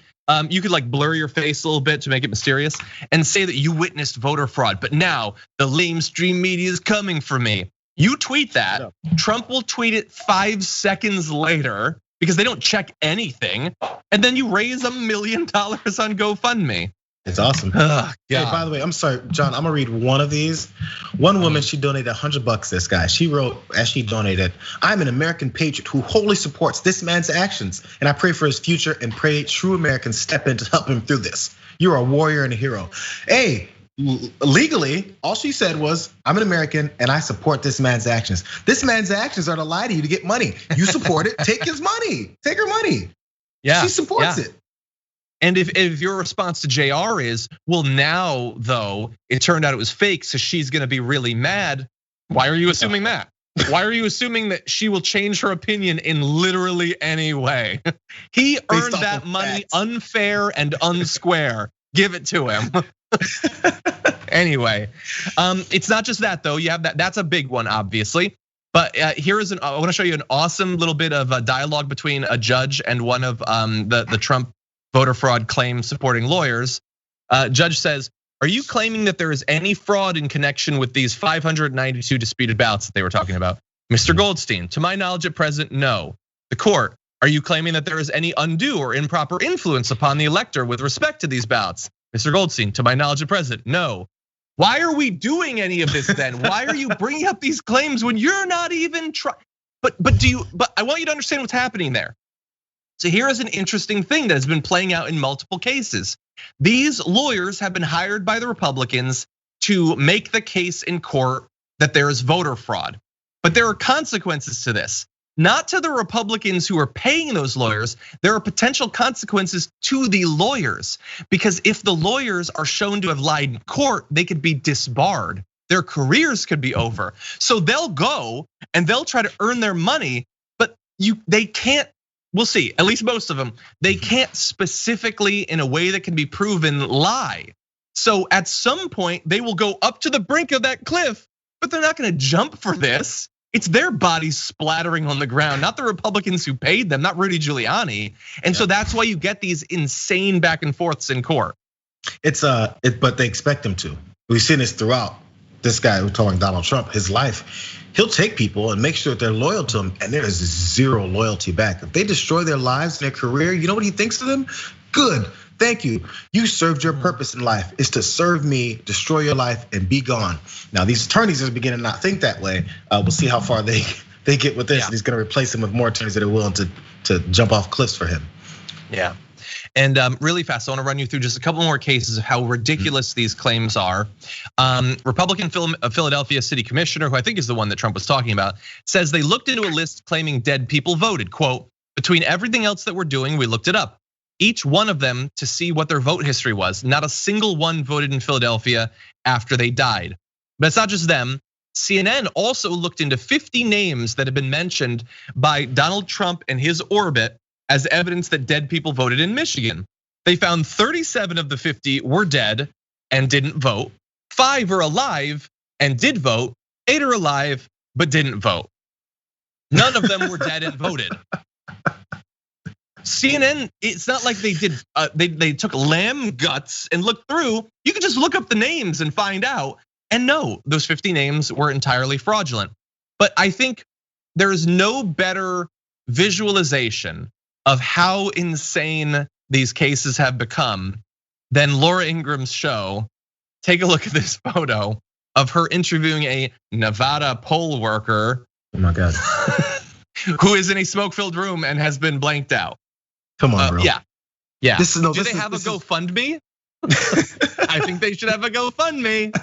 Speaker 1: you could like blur your face a little bit to make it mysterious and say that you witnessed voter fraud, but now the lamestream media is coming for me. You tweet that, Trump will tweet it 5 seconds later because they don't check anything, and then you raise $1 million on GoFundMe.
Speaker 2: It's awesome. Hey, by the way, I'm sorry, John, I'm gonna read one of these. One woman, she donated $100 this guy. She wrote, as she donated, "I'm an American patriot who wholly supports this man's actions, and I pray for his future and pray true Americans step in to help him through this. You're a warrior and a hero." Hey, legally, all she said was, "I'm an American and I support this man's actions." This man's actions are to lie to you to get money. You support it, take his money, take her money.
Speaker 1: Yeah,
Speaker 2: she supports it.
Speaker 1: And if your response to Jayar is, well, now though, it turned out it was fake, so she's gonna be really mad. Why are you assuming that? Why are you assuming that she will change her opinion in literally any way? He earned that money unfair and unsquare. Give it to him. Anyway, it's not just that though. You have that's a big one, obviously. But here is I want to show you an awesome little bit of a dialogue between a judge and one of the Trump voter fraud claim supporting lawyers. Judge says, "Are you claiming that there is any fraud in connection with these 592 disputed ballots that they were talking about?" Mr. Goldstein, "To my knowledge at present, no." The court, "Are you claiming that there is any undue or improper influence upon the elector with respect to these ballots?" Mr. Goldstein, "To my knowledge at present, no." Why are we doing any of this then? Why are you bringing up these claims when you're not even trying? But I want you to understand what's happening there. So here is an interesting thing that has been playing out in multiple cases. These lawyers have been hired by the Republicans to make the case in court that there is voter fraud. But there are consequences to this. Not to the Republicans who are paying those lawyers, there are potential consequences to the lawyers. Because if the lawyers are shown to have lied in court, they could be disbarred. Their careers could be over. So they'll go and they'll try to earn their money, but they can't. We'll see, at least most of them, they can't specifically in a way that can be proven lie. So at some point they will go up to the brink of that cliff, but they're not gonna jump for this. It's their bodies splattering on the ground, not the Republicans who paid them, not Rudy Giuliani. And so that's why you get these insane back and forths in court.
Speaker 2: But they expect him to. We've seen this throughout. This guy who's calling Donald Trump, his life, he'll take people and make sure that they're loyal to him, and there is zero loyalty back. If they destroy their lives and their career, you know what he thinks of them? Good, thank you. You served your purpose in life, is to serve me, destroy your life, and be gone. Now these attorneys are beginning to not think that way. We'll see how far they get with this. And he's gonna replace him with more attorneys that are willing to jump off cliffs for him.
Speaker 1: Yeah. And really fast, I want to run you through just a couple more cases of how ridiculous these claims are. Republican Philadelphia City Commissioner, who I think is the one that Trump was talking about, says they looked into a list claiming dead people voted. Quote, "Between everything else that we're doing, we looked it up. Each one of them to see what their vote history was. Not a single one voted in Philadelphia after they died." But it's not just them. CNN also looked into 50 names that have been mentioned by Donald Trump and his orbit as evidence that dead people voted in Michigan. They found 37 of the 50 were dead and didn't vote. 5 are alive and did vote. 8 are alive but didn't vote. None of them were dead and voted. CNN, it's not like they did. They took lamb guts and looked through. You can just look up the names and find out. And no, those 50 names were entirely fraudulent. But I think there is no better visualization of how insane these cases have become than Laura Ingram's show. Take a look at this photo of her interviewing a Nevada poll worker.
Speaker 2: Oh my God.
Speaker 1: Who is in a smoke-filled room and has been blanked out.
Speaker 2: Come on, bro.
Speaker 1: Yeah. Do they have a GoFundMe? I think they should have a GoFundMe.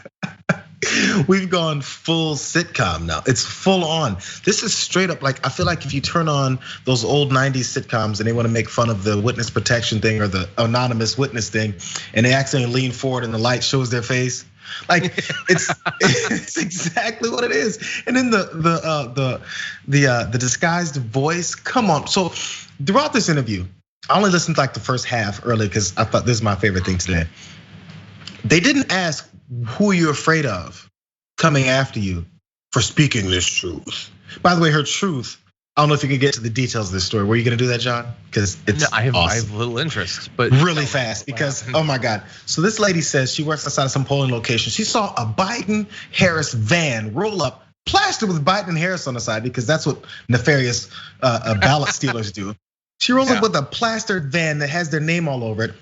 Speaker 2: We've gone full sitcom now. It's full on. This is straight up like, I feel like if you turn on those old 90s sitcoms and they want to make fun of the witness protection thing or the anonymous witness thing, and they accidentally lean forward and the light shows their face, Like it's exactly what it is. And then the disguised voice. Come on. So throughout this interview, I only listened to like the first half early because I thought this is my favorite thing today. They didn't ask who you're afraid of coming after you for speaking this truth. By the way, her truth. I don't know if you can get to the details of this story. Were you going to do that, John? Because it's awesome.
Speaker 1: I have little interest, but
Speaker 2: really fast because oh my God. So this lady says she works outside of some polling location. She saw a Biden-Harris van roll up, plastered with Biden and Harris on the side because that's what nefarious ballot stealers do. She rolls up with a plastered van that has their name all over it.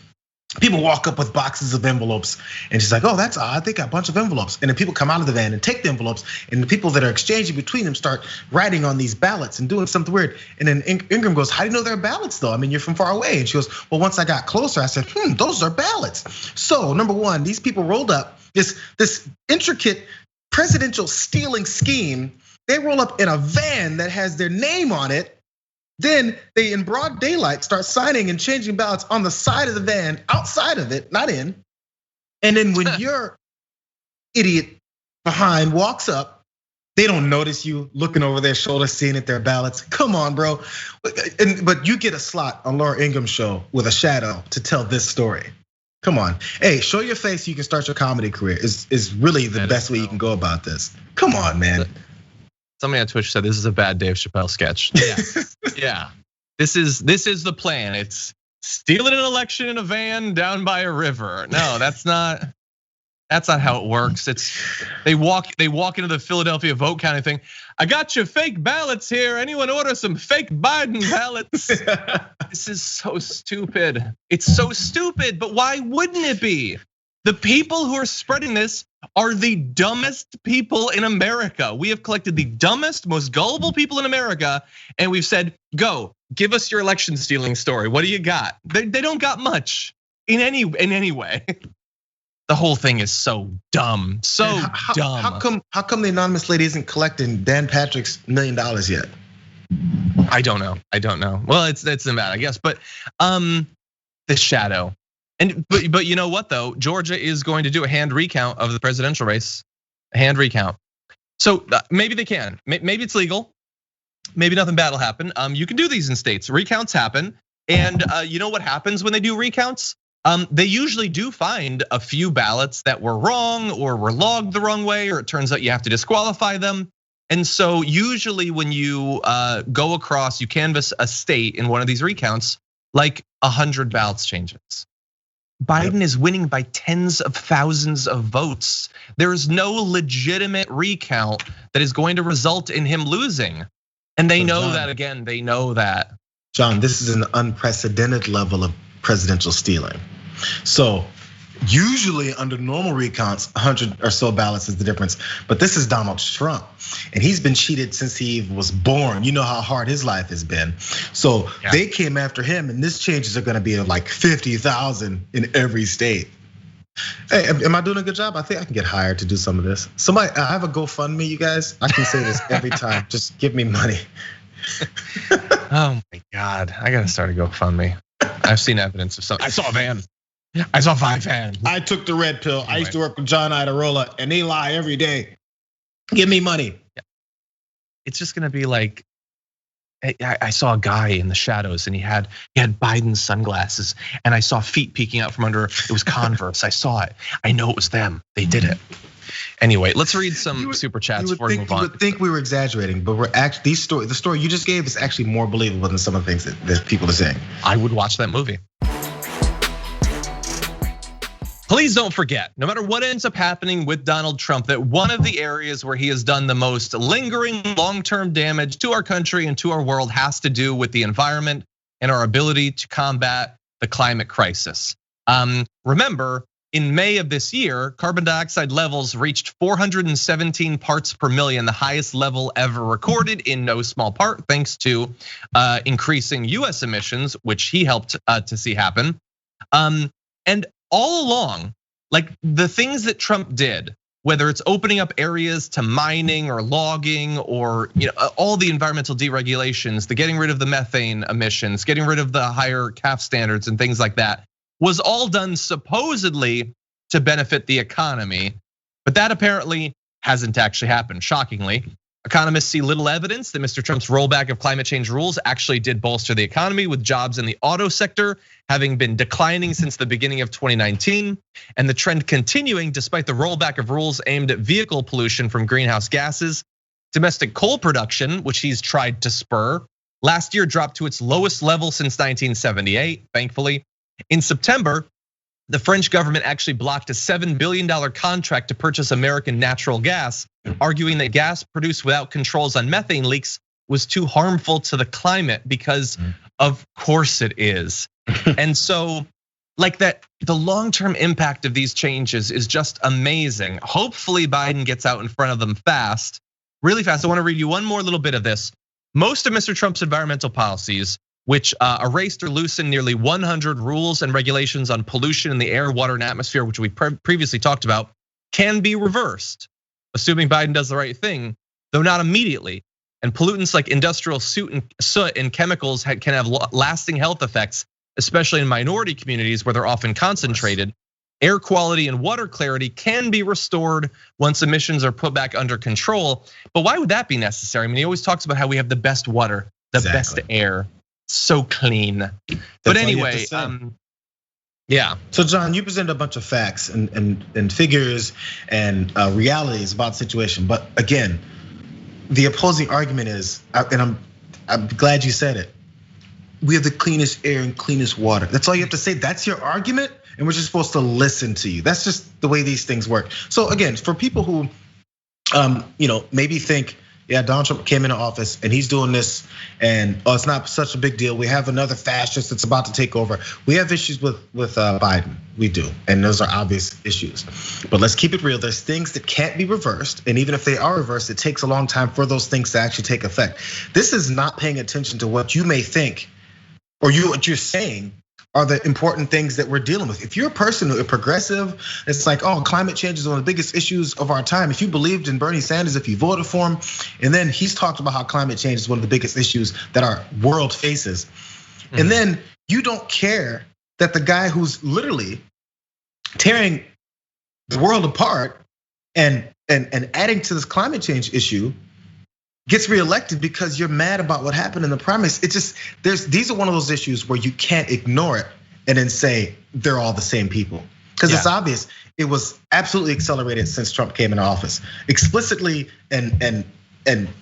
Speaker 2: People walk up with boxes of envelopes, and she's like, "Oh, that's odd. They got a bunch of envelopes." And then people come out of the van and take the envelopes, and the people that are exchanging between them start writing on these ballots and doing something weird. And then Ingram goes, "How do you know they're ballots, though? I mean, you're from far away." And she goes, "Well, once I got closer, I said, those are ballots." So number one, these people rolled up this intricate presidential stealing scheme. They roll up in a van that has their name on it. Then they, in broad daylight, start signing and changing ballots on the side of the van, outside of it, not in. And then when your idiot behind walks up, they don't notice you looking over their shoulder, seeing that they're ballots. Come on, bro. But you get a slot on Laura Ingram's show with a shadow to tell this story. Come on. Hey, show your face so you can start your comedy career is really the best way you can go about this. Come on, man.
Speaker 1: Somebody on Twitch said this is a bad Dave Chappelle sketch. Yeah. This is the plan. It's stealing an election in a van down by a river. No, that's not how it works. It's they walk into the Philadelphia vote counting thing. I got you fake ballots here. Anyone order some fake Biden ballots? This is so stupid. It's so stupid, but why wouldn't it be? The people who are spreading this are the dumbest people in America. We have collected the dumbest, most gullible people in America, and we've said, go, give us your election stealing story. What do you got? They don't got much in any way. The whole thing is so dumb, dumb.
Speaker 2: How come the anonymous lady isn't collecting Dan Patrick's $1 million yet?
Speaker 1: I don't know. Well, it's bad, I guess, but the shadow. But you know what though? Georgia is going to do a hand recount of the presidential race, a hand recount. So maybe they can. Maybe it's legal. Maybe nothing bad will happen. You can do these in states. Recounts happen, and you know what happens when they do recounts? They usually do find a few ballots that were wrong or were logged the wrong way, or it turns out you have to disqualify them. And so usually when you go across, you canvass a state in one of these recounts, like 100 ballots changes. Biden is winning by tens of thousands of votes. There is no legitimate recount that is going to result in him losing. And they know that, again, they know that.
Speaker 2: John, this is an unprecedented level of presidential stealing. So usually under normal recounts, 100 or so ballots is the difference. But this is Donald Trump, and he's been cheated since he was born. You know how hard his life has been. So they came after him, and this changes are gonna be like 50,000 in every state. Hey, am I doing a good job? I think I can get hired to do some of this. Somebody, I have a GoFundMe, you guys. I can say this every time. Just give me money.
Speaker 1: Oh my God, I gotta start a GoFundMe. I've seen evidence of something. I saw a van. I saw 5 vans.
Speaker 2: I took the red pill. I used to work with John Idarola, and they lie every day. Give me money.
Speaker 1: It's just gonna be like, I saw a guy in the shadows, and he had Biden's sunglasses, and I saw feet peeking out from under. It was Converse. I saw it. I know it was them. They did it. Anyway, let's read some super chats before we move on.
Speaker 2: You would think we were exaggerating, but we're actually the story you just gave is actually more believable than some of the things that people are saying.
Speaker 1: I would watch that movie. Please don't forget, no matter what ends up happening with Donald Trump, that one of the areas where he has done the most lingering long-term damage to our country and to our world has to do with the environment and our ability to combat the climate crisis. Remember, in May of this year, carbon dioxide levels reached 417 parts per million, the highest level ever recorded, in no small part thanks to increasing US emissions, which he helped to see happen. And all along, like the things that Trump did, whether it's opening up areas to mining or logging or all the environmental deregulations, the getting rid of the methane emissions, getting rid of the higher CAF standards and things like that, was all done supposedly to benefit the economy. But that apparently hasn't actually happened, shockingly. Economists see little evidence that Mr. Trump's rollback of climate change rules actually did bolster the economy, with jobs in the auto sector having been declining since the beginning of 2019, and the trend continuing despite the rollback of rules aimed at vehicle pollution from greenhouse gases. Domestic coal production, which he's tried to spur, last year dropped to its lowest level since 1978, thankfully. In September, the French government actually blocked a $7 billion contract to purchase American natural gas, arguing that gas produced without controls on methane leaks was too harmful to the climate, because of course it is. And so, like that, the long-term impact of these changes is just amazing. Hopefully Biden gets out in front of them fast, really fast. I wanna read you one more little bit of this. Most of Mr. Trump's environmental policies, which erased or loosened nearly 100 rules and regulations on pollution in the air, water, and atmosphere, which we previously talked about, can be reversed, assuming Biden does the right thing, though not immediately. And pollutants like industrial soot and chemicals can have lasting health effects, especially in minority communities where they're often concentrated. Air quality and water clarity can be restored once emissions are put back under control. But why would that be necessary? I mean, he always talks about how we have the best water, the best air. So clean. But anyway, yeah.
Speaker 2: So John, you presented a bunch of facts and figures and realities about the situation. But again, the opposing argument is, and I'm glad you said it, we have the cleanest air and cleanest water. That's all you have to say. That's your argument, and we're just supposed to listen to you. That's just the way these things work. So again, for people who maybe think, yeah, Donald Trump came into office and he's doing this, and it's not such a big deal. We have another fascist that's about to take over. We have issues with Biden, we do, and those are obvious issues. But let's keep it real. There's things that can't be reversed, and even if they are reversed, it takes a long time for those things to actually take effect. This is not paying attention to what you may think, or what you're saying are the important things that we're dealing with. If you're a person, a progressive, it's like, oh, climate change is one of the biggest issues of our time. If you believed in Bernie Sanders, if you voted for him, and then he's talked about how climate change is one of the biggest issues that our world faces. And then you don't care that the guy who's literally tearing the world apart and adding to this climate change issue gets reelected because you're mad about what happened in the primaries. It's just, these are one of those issues where you can't ignore it and then say they're all the same people. Because it's obvious, it was absolutely accelerated since Trump came into office. Explicitly and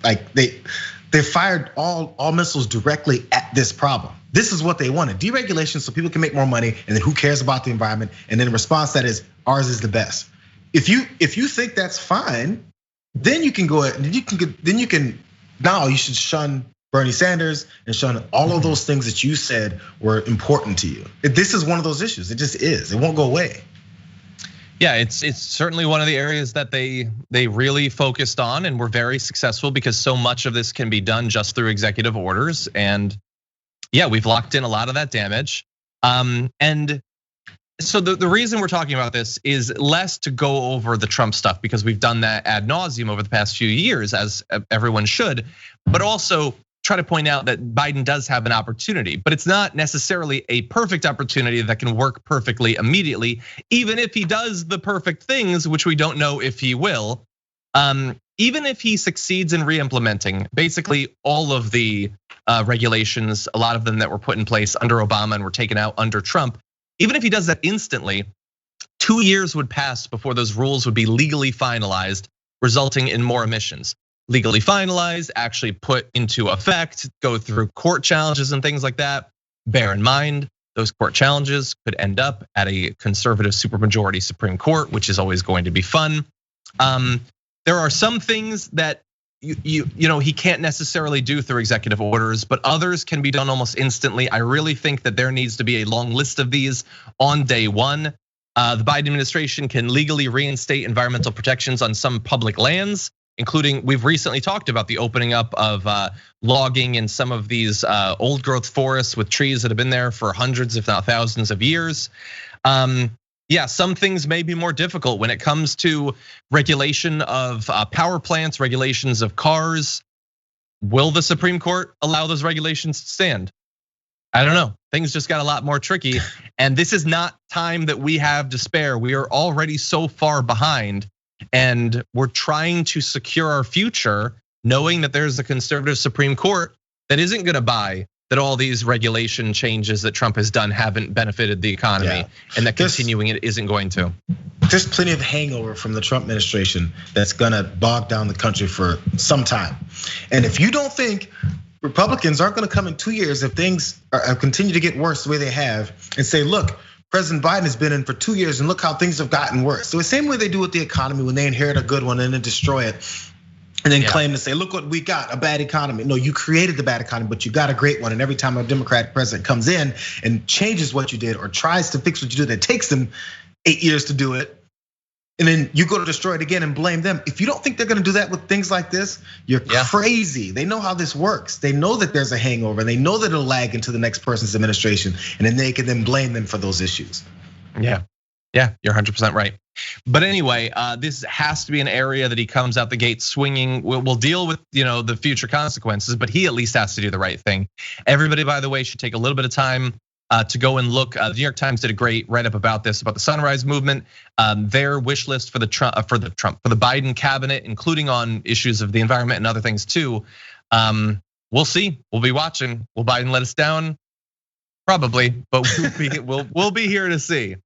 Speaker 2: like they fired all missiles directly at this problem. This is what they wanted, deregulation so people can make more money, and then who cares about the environment? And then the response that is, ours is the best. If you think that's fine, then you can go ahead and now you should shun Bernie Sanders and shun all of those things that you said were important to you. This is one of those issues. It just is. It won't go away.
Speaker 1: Yeah, it's certainly one of the areas that they really focused on and were very successful, because so much of this can be done just through executive orders. And yeah, we've locked in a lot of that damage. And so the reason we're talking about this is less to go over the Trump stuff, because we've done that ad nauseum over the past few years, as everyone should, but also try to point out that Biden does have an opportunity, but it's not necessarily a perfect opportunity that can work perfectly immediately, even if he does the perfect things, which we don't know if he will. Even if he succeeds in re-implementing basically all of the regulations, a lot of them that were put in place under Obama and were taken out under Trump, even if he does that instantly, 2 years would pass before those rules would be legally finalized, resulting in more emissions. Legally finalized, actually put into effect, go through court challenges and things like that. Bear in mind, those court challenges could end up at a conservative supermajority Supreme Court, which is always going to be fun. There are some things that he can't necessarily do through executive orders, but others can be done almost instantly. I really think that there needs to be a long list of these on day one. The Biden administration can legally reinstate environmental protections on some public lands, including, we've recently talked about the opening up of logging in some of these old growth forests with trees that have been there for hundreds, if not thousands of years. Yeah, some things may be more difficult when it comes to regulation of power plants, regulations of cars. Will the Supreme Court allow those regulations to stand? I don't know. Things just got a lot more tricky. And this is not time that we have to spare. We are already so far behind. And we're trying to secure our future, knowing that there's a conservative Supreme Court that isn't gonna buy that all these regulation changes that Trump has done haven't benefited the economy, and that continuing it isn't going to.
Speaker 2: There's plenty of hangover from the Trump administration that's gonna bog down the country for some time. And if you don't think Republicans aren't gonna come in 2 years if things continue to get worse the way they have, and say, look, President Biden has been in for 2 years and look how things have gotten worse. So the same way they do with the economy when they inherit a good one and then destroy it. And then claim to say, look what we got, a bad economy. No, you created the bad economy, but you got a great one. And every time a Democratic president comes in and changes what you did or tries to fix what you did, it takes them 8 years to do it. And then you go to destroy it again and blame them. If you don't think they're gonna do that with things like this, you're crazy. They know how this works. They know that there's a hangover. They know that it'll lag into the next person's administration. And then they can then blame them for those issues.
Speaker 1: Yeah, you're 100% right. But anyway, this has to be an area that he comes out the gate swinging. We'll deal with the future consequences, but he at least has to do the right thing. Everybody, by the way, should take a little bit of time to go and look. The New York Times did a great write-up about this, about the Sunrise Movement, their wish list for the Biden cabinet, including on issues of the environment and other things too. We'll see. We'll be watching. Will Biden let us down? Probably, but we'll be here to see.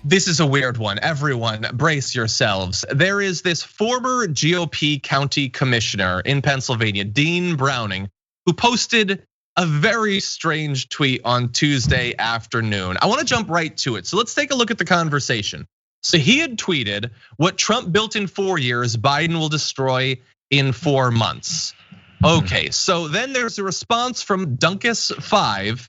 Speaker 1: This is a weird one. Everyone, brace yourselves. There is this former GOP county commissioner in Pennsylvania, Dean Browning, who posted a very strange tweet on Tuesday afternoon. I want to jump right to it. So let's take a look at the conversation. So he had tweeted, what Trump built in 4 years, Biden will destroy in 4 months. Okay, so then there's a response from Dunkus5.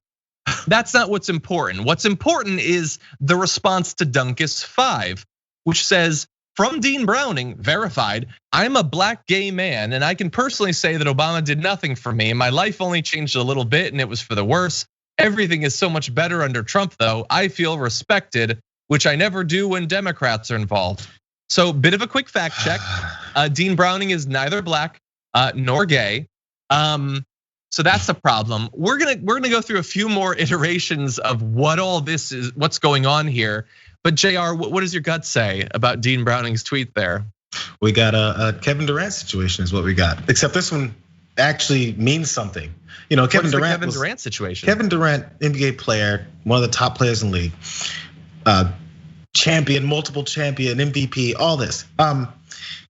Speaker 1: That's not what's important. What's important is the response to Dunkus5, which says, from Dean Browning, verified, I'm a black gay man and I can personally say that Obama did nothing for me. My life only changed a little bit and it was for the worse. Everything is so much better under Trump though. I feel respected, which I never do when Democrats are involved. So bit of a quick fact check. Dean Browning is neither black nor gay. So that's the problem. We're gonna go through a few more iterations of what all this is, what's going on here. But Jayar, what does your gut say about Dean Browning's tweet there?
Speaker 2: We got a Kevin Durant situation is what we got. Except this one actually means something. Kevin Durant
Speaker 1: situation.
Speaker 2: Kevin Durant, NBA player, one of the top players in the league, champion, multiple champion, MVP, all this.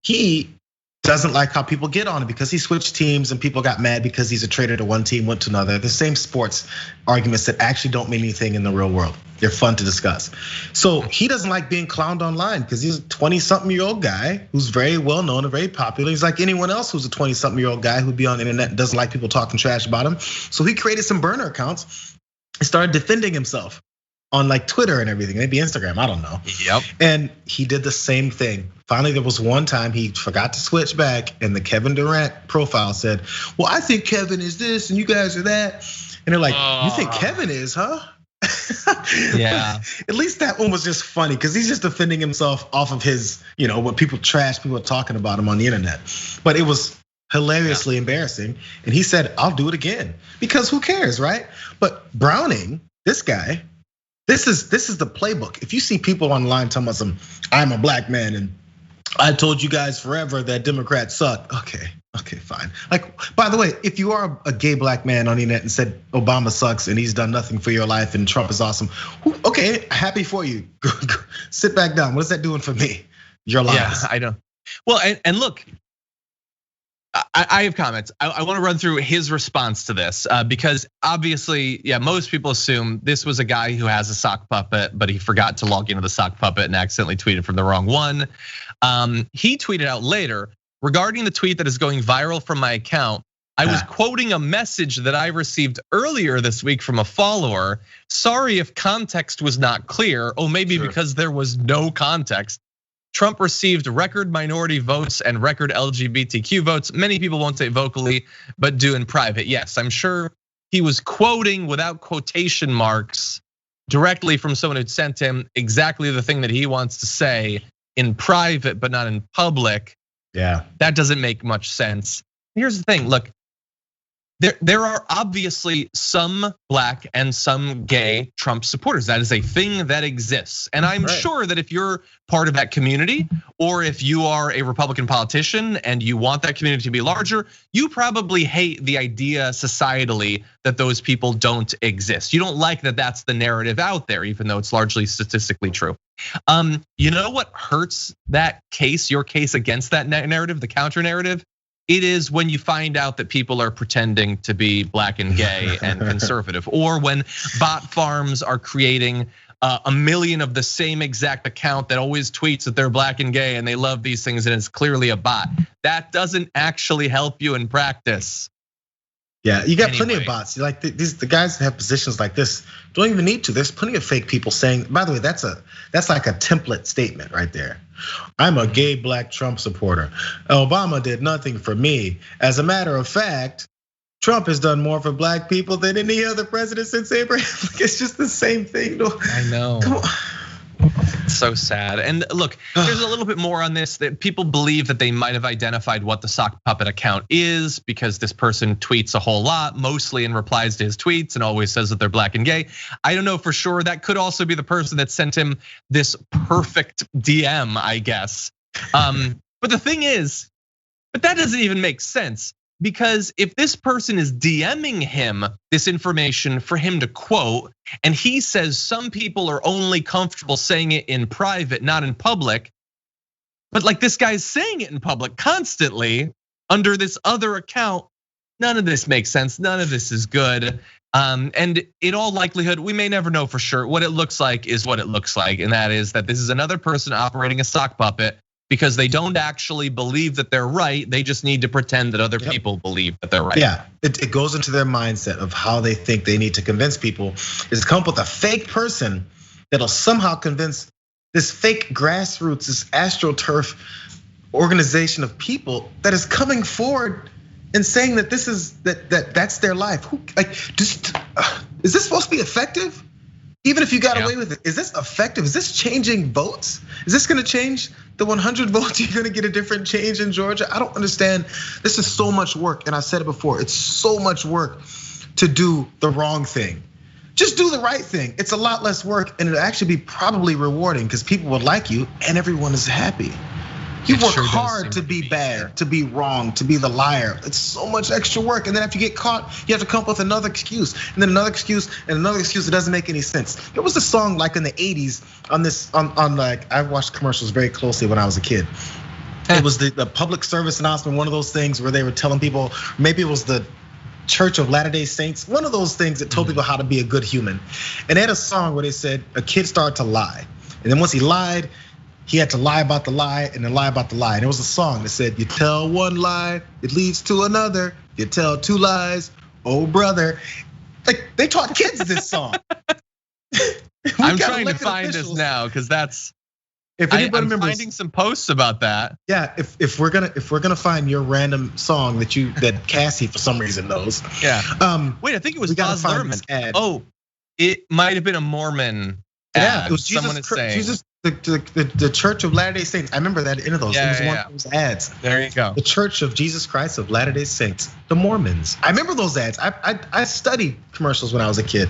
Speaker 2: He doesn't like how people get on it because he switched teams and people got mad because he's a traitor to one team, went to another. The same sports arguments that actually don't mean anything in the real world. They're fun to discuss. So he doesn't like being clowned online because he's a 20-something-year-old guy who's very well known and very popular. He's like anyone else who's a 20-something-year-old guy who'd be on the internet and doesn't like people talking trash about him. So he created some burner accounts and started defending himself on like Twitter and everything, maybe Instagram, I don't know.
Speaker 1: Yep.
Speaker 2: And he did the same thing. Finally, there was one time he forgot to switch back and the Kevin Durant profile said, well, I think Kevin is this and you guys are that. And they're like, you think Kevin is, huh?
Speaker 1: Yeah.
Speaker 2: At least that one was just funny because he's just defending himself off of his, what people are talking about him on the internet. But it was hilariously embarrassing. And he said, I'll do it again because who cares, right? But Browning, this guy, this is the playbook. If you see people online telling us, I'm a black man and I told you guys forever that Democrats suck. Okay, fine. Like, by the way, if you are a gay black man on the internet and said Obama sucks and he's done nothing for your life and Trump is awesome, okay, happy for you. Sit back down. What is that doing for me? Your lies.
Speaker 1: Yeah, I know. Well, and look, I have comments. I want to run through his response to this because obviously, most people assume this was a guy who has a sock puppet, but he forgot to log into the sock puppet and accidentally tweeted from the wrong one. He tweeted out later, regarding the tweet that is going viral from my account, I was quoting a message that I received earlier this week from a follower. Sorry if context was not clear. Oh, maybe because there was no context. Trump received record minority votes and record LGBTQ votes. Many people won't say vocally, but do in private. Yes, I'm sure he was quoting without quotation marks directly from someone who'd sent him exactly the thing that he wants to say in private, but not in public.
Speaker 2: Yeah.
Speaker 1: That doesn't make much sense. Here's the thing, look, There are obviously some black and some gay Trump supporters. That is a thing that exists. And I'm sure that if you're part of that community, or if you are a Republican politician and you want that community to be larger, you probably hate the idea societally that those people don't exist. You don't like that that's the narrative out there, even though it's largely statistically true. You know what hurts that case, your case against that narrative, the counter narrative? It is when you find out that people are pretending to be black and gay and conservative, or when bot farms are creating a million of the same exact account that always tweets that they're black and gay and they love these things and it's clearly a bot. That doesn't actually help you in practice.
Speaker 2: Yeah, you got plenty of bots. Like the guys that have positions like this don't even need to. There's plenty of fake people saying. By the way, that's like a template statement right there. I'm a gay black Trump supporter. Obama did nothing for me. As a matter of fact, Trump has done more for black people than any other president since Abraham. It's just the same thing.
Speaker 1: I know.
Speaker 2: Come on.
Speaker 1: So sad. And look, there's a little bit more on this, that people believe that they might have identified what the sock puppet account is because this person tweets a whole lot, mostly in replies to his tweets, and always says that they're black and gay. I don't know for sure. That could also be the person that sent him this perfect DM, I guess. But the thing is, but that doesn't even make sense. Because if this person is DMing him this information for him to quote, and he says some people are only comfortable saying it in private, not in public, but like this guy's saying it in public constantly under this other account, none of this makes sense. None of this is good. And in all likelihood, we may never know for sure. What it looks like is what it looks like, and that is that this is another person operating a sock puppet, because they don't actually believe that they're right. They just need to pretend that other people believe that they're right.
Speaker 2: Yeah, it goes into their mindset of how they think they need to convince people, is come up with a fake person that'll somehow convince this fake grassroots, this AstroTurf organization of people that is coming forward and saying that this is that's their life. Is this supposed to be effective? Even if you got away with it, is this effective? Is this changing votes? Is this gonna change the 100 votes? You're gonna get a different change in Georgia? I don't understand. This is so much work, and I said it before, it's so much work to do the wrong thing. Just do the right thing. It's a lot less work, and it'll actually be probably rewarding because people will like you and everyone is happy. You work hard to be bad, to be wrong, to be the liar. It's so much extra work. And then after you get caught, you have to come up with another excuse, and then another excuse, and another excuse that doesn't make any sense. There was a song like in the 80s on like, I watched commercials very closely when I was a kid. It was the public service announcement, one of those things where they were telling people, maybe it was the Church of Latter-day Saints, one of those things that told people how to be a good human. And they had a song where they said a kid started to lie. And then once he lied, he had to lie about the lie and then lie about the lie. And it was a song that said, you tell one lie, it leads to another. You tell two lies, oh brother. Like they taught kids this song.
Speaker 1: I'm trying to find this now because that's, if anybody remembers, finding some posts about that.
Speaker 2: Yeah, if we're gonna find your random song that Cassie for some reason knows.
Speaker 1: Yeah. Wait, I think it was Buzz Lerman. Oh, it might have been a Mormon.
Speaker 2: Yeah, it was Jesus. The Church of Latter-day Saints. I remember that in those. It was one of those ads.
Speaker 1: There you go.
Speaker 2: The Church of Jesus Christ of Latter-day Saints, the Mormons. I remember those ads. I studied commercials when I was a kid.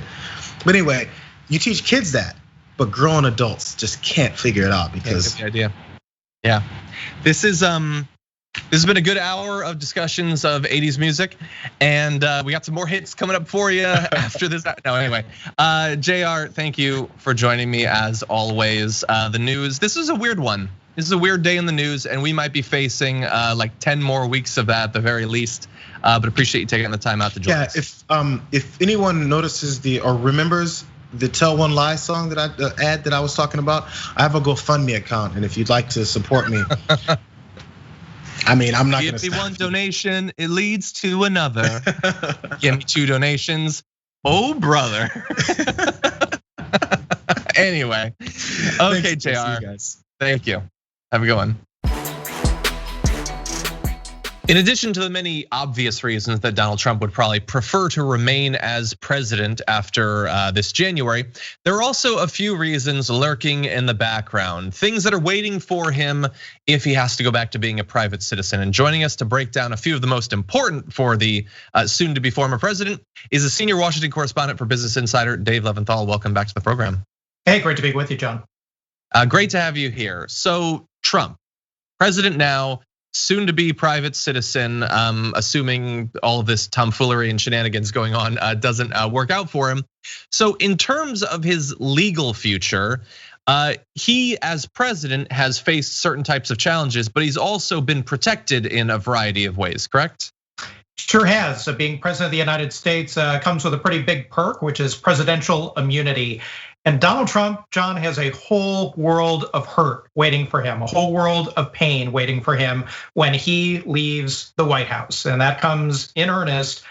Speaker 2: But anyway, you teach kids that, but grown adults just can't figure it out because.
Speaker 1: Yeah, good idea. Yeah, this has been a good hour of discussions of 80s music, and we got some more hits coming up for you after this. No, anyway, Jayar, thank you for joining me as always. The news, this is a weird one. This is a weird day in the news, and we might be facing like 10 more weeks of that at the very least. But appreciate you taking the time out to join us.
Speaker 2: If anyone notices or remembers the Tell One Lie song the ad that I was talking about, I have a GoFundMe account, and if you'd like to support me. I mean, I'm not gonna.
Speaker 1: Give me one donation, it leads to another. Give me 2 donations, oh brother. Anyway, okay, Jayar. Thank you. Have a good one. In addition to the many obvious reasons that Donald Trump would probably prefer to remain as president after this January, there are also a few reasons lurking in the background, things that are waiting for him if he has to go back to being a private citizen. And joining us to break down a few of the most important for the soon-to-be former president is a senior Washington correspondent for Business Insider, Dave Levinthal. Welcome back to the program.
Speaker 4: Hey, great to be with you, John.
Speaker 1: Great to have you here. So Trump, president now, soon to be private citizen, assuming all of this tomfoolery and shenanigans going on doesn't work out for him. So in terms of his legal future, he as president has faced certain types of challenges, but he's also been protected in a variety of ways, correct?
Speaker 4: Sure has. So being president of the United States comes with a pretty big perk, which is presidential immunity. And Donald Trump, John, has a whole world of hurt waiting for him, a whole world of pain waiting for him when he leaves the White House. And that comes in earnest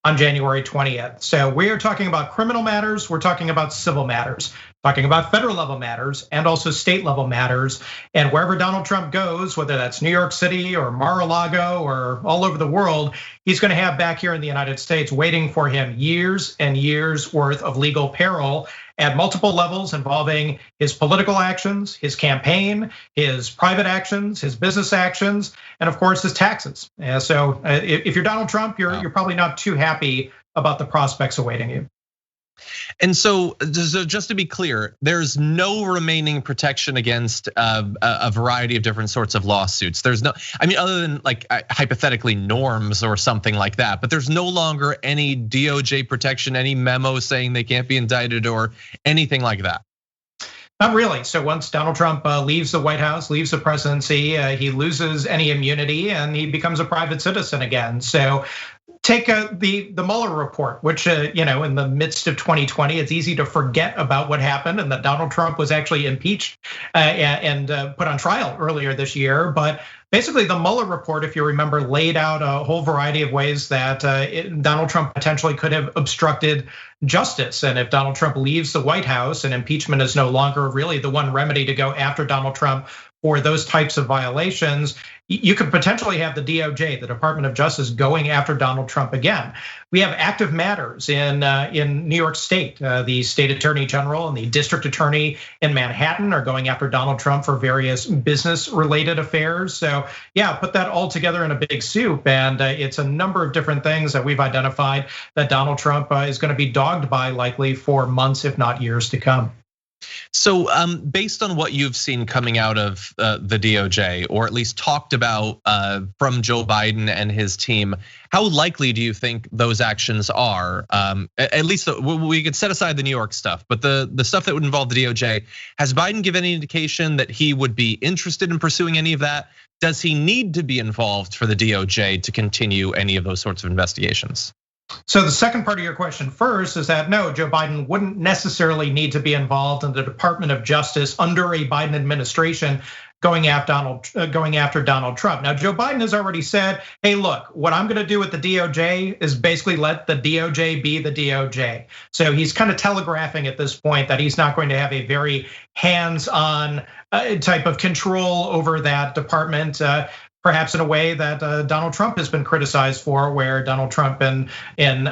Speaker 4: on January 20th. So we're talking about criminal matters, we're talking about civil matters, talking about federal level matters and also state level matters. And wherever Donald Trump goes, whether that's New York City or Mar-a-Lago or all over the world, he's gonna have back here in the United States waiting for him years and years worth of legal peril at multiple levels involving his political actions, his campaign, his private actions, his business actions, and of course his taxes. So if you're Donald Trump, you're probably not too happy about the prospects awaiting you.
Speaker 1: And so just to be clear, there's no remaining protection against a variety of different sorts of lawsuits. There's no, I mean, other than like hypothetically norms or something like that, but there's no longer any DOJ protection, any memo saying they can't be indicted or anything like that.
Speaker 4: Not really. So once Donald Trump leaves the White House, leaves the presidency, he loses any immunity and he becomes a private citizen again. So take the Mueller report, which in the midst of 2020, it's easy to forget about what happened and that Donald Trump was actually impeached and put on trial earlier this year. But basically, the Mueller report, if you remember, laid out a whole variety of ways that Donald Trump potentially could have obstructed justice. And if Donald Trump leaves the White House and impeachment is no longer really the one remedy to go after Donald Trump for those types of violations, you could potentially have the DOJ, the Department of Justice, going after Donald Trump again. We have active matters in New York State. The state attorney general and the district attorney in Manhattan are going after Donald Trump for various business-related affairs. So yeah, put that all together in a big soup, and it's a number of different things that we've identified that Donald Trump is going to be dogged by likely for months, if not years to come.
Speaker 1: So based on what you've seen coming out of the DOJ, or at least talked about from Joe Biden and his team, how likely do you think those actions are? At least we could set aside the New York stuff, but the stuff that would involve the DOJ, has Biden given any indication that he would be interested in pursuing any of that? Does he need to be involved for the DOJ to continue any of those sorts of investigations?
Speaker 4: So the second part of your question first is that no, Joe Biden wouldn't necessarily need to be involved in the Department of Justice under a Biden administration going after Donald Trump. Now, Joe Biden has already said, hey, look, what I'm gonna do with the DOJ is basically let the DOJ be the DOJ. So he's kind of telegraphing at this point that he's not going to have a very hands-on type of control over that department. Perhaps in a way that Donald Trump has been criticized for, where Donald Trump and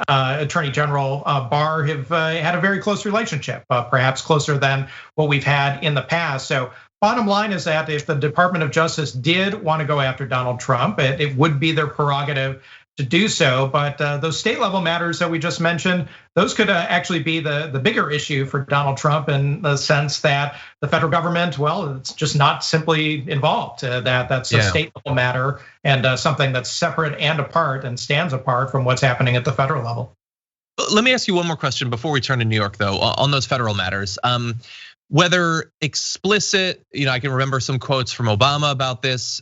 Speaker 4: Attorney General Barr have had a very close relationship, perhaps closer than what we've had in the past. So bottom line is that if the Department of Justice did want to go after Donald Trump, it would be their prerogative to do so. But those state level matters that we just mentioned, those could actually be the bigger issue for Donald Trump, in the sense that the federal government, well, it's just not simply involved. That's a state level matter and something that's separate and apart and stands apart from what's happening at the federal level.
Speaker 1: Let me ask you one more question before we turn to New York, though, on those federal matters. Whether explicit, I can remember some quotes from Obama about this.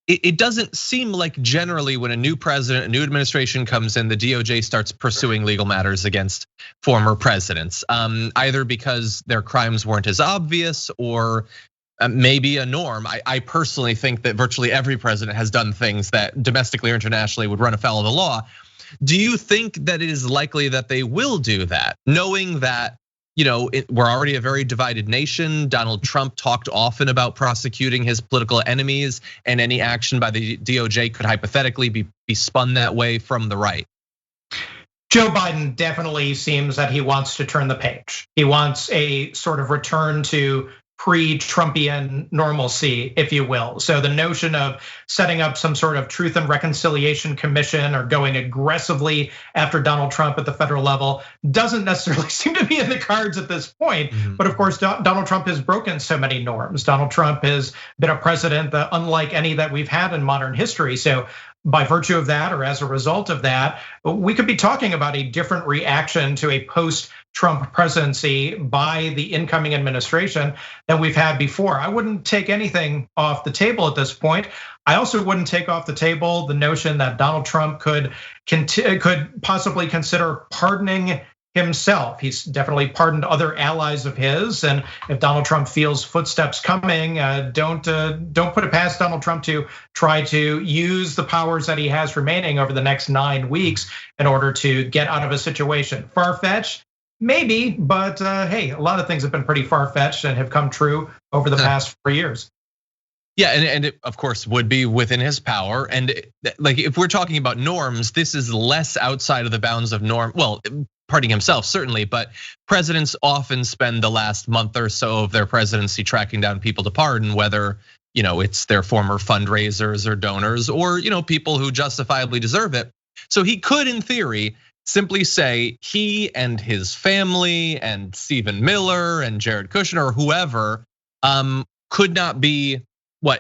Speaker 1: It doesn't seem like generally when a new president, a new administration comes in, the DOJ starts pursuing legal matters against former presidents, either because their crimes weren't as obvious or maybe a norm. I personally think that virtually every president has done things that domestically or internationally would run afoul of the law. Do you think that it is likely that they will do that, knowing that we're already a very divided nation. Donald Trump talked often about prosecuting his political enemies, and any action by the DOJ could hypothetically be spun that way from the right.
Speaker 4: Joe Biden definitely seems that he wants to turn the page. He wants a sort of return to pre-Trumpian normalcy, if you will. So the notion of setting up some sort of Truth and Reconciliation Commission or going aggressively after Donald Trump at the federal level doesn't necessarily seem to be in the cards at this point. But of course, Donald Trump has broken so many norms. Donald Trump has been a president that unlike any that we've had in modern history. So by virtue of that, or as a result of that, we could be talking about a different reaction to a post-Trump presidency by the incoming administration than we've had before. I wouldn't take anything off the table at this point. I also wouldn't take off the table the notion that Donald Trump could possibly consider pardoning himself. He's definitely pardoned other allies of his, and if Donald Trump feels footsteps coming, don't put it past Donald Trump to try to use the powers that he has remaining over the next 9 weeks in order to get out of a situation. Far-fetched? Maybe, but hey, a lot of things have been pretty far-fetched and have come true over the past 4 years.
Speaker 1: Yeah, and it of course would be within his power. And like if we're talking about norms, this is less outside of the bounds of norm. Well, pardoning himself certainly, but presidents often spend the last month or so of their presidency tracking down people to pardon, whether it's their former fundraisers or donors or people who justifiably deserve it. So he could, in theory, simply say he and his family and Stephen Miller and Jared Kushner or whoever could not be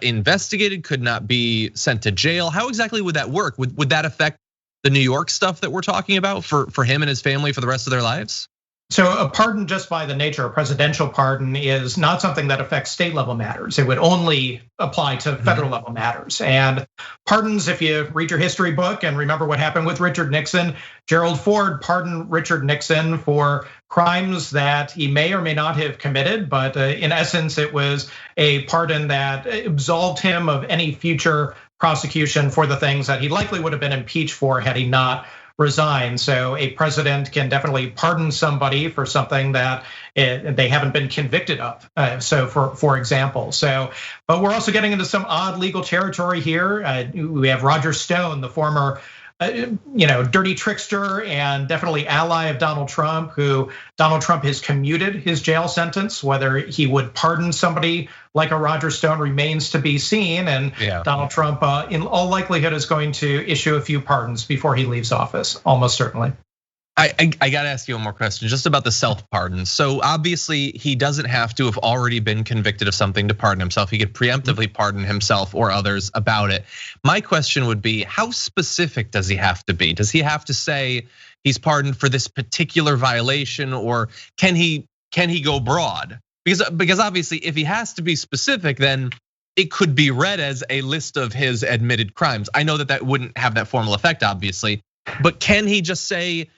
Speaker 1: investigated, could not be sent to jail. How exactly would that work? Would that affect the New York stuff that we're talking about for him and his family for the rest of their lives?
Speaker 4: So a pardon, just by the nature, a presidential pardon is not something that affects state level matters. It would only apply to federal level matters. And pardons, if you read your history book and remember what happened with Richard Nixon, Gerald Ford pardoned Richard Nixon for crimes that he may or may not have committed, but in essence, it was a pardon that absolved him of any future prosecution for the things that he likely would have been impeached for had he not resigned. So a president can definitely pardon somebody for something that they haven't been convicted of. So for example, but we're also getting into some odd legal territory here. We have Roger Stone, the former dirty trickster and definitely ally of Donald Trump, who Donald Trump has commuted his jail sentence. Whether he would pardon somebody like a Roger Stone remains to be seen. And Donald Trump, in all likelihood, is going to issue a few pardons before he leaves office, almost certainly.
Speaker 1: I gotta ask you one more question just about the self-pardon. So obviously he doesn't have to have already been convicted of something to pardon himself. He could preemptively pardon himself or others about it. My question would be, how specific does he have to be? Does he have to say he's pardoned for this particular violation, or can he go broad? Because obviously if he has to be specific, then it could be read as a list of his admitted crimes. I know that wouldn't have that formal effect, obviously, but can he just say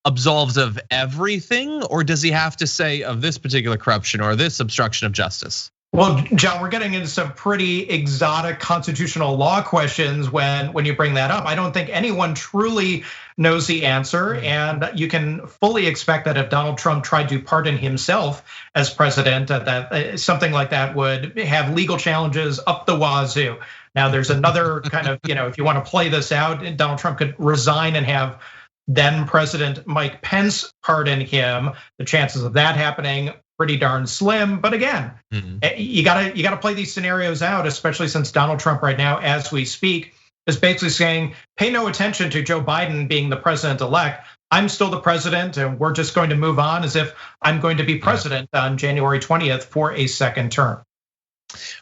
Speaker 1: absolves of everything, or does he have to say of this particular corruption or this obstruction of justice?
Speaker 4: Well, John, we're getting into some pretty exotic constitutional law questions when you bring that up. I don't think anyone truly knows the answer, and you can fully expect that if Donald Trump tried to pardon himself as president, that something like that would have legal challenges up the wazoo. Now, there's another kind of, if you want to play this out, Donald Trump could resign and have then President Mike Pence pardon him. The chances of that happening pretty darn slim. But again, you gotta play these scenarios out, especially since Donald Trump right now, as we speak, is basically saying, pay no attention to Joe Biden being the president-elect. I'm still the president, and we're just going to move on as if I'm going to be president on January 20th for a second term.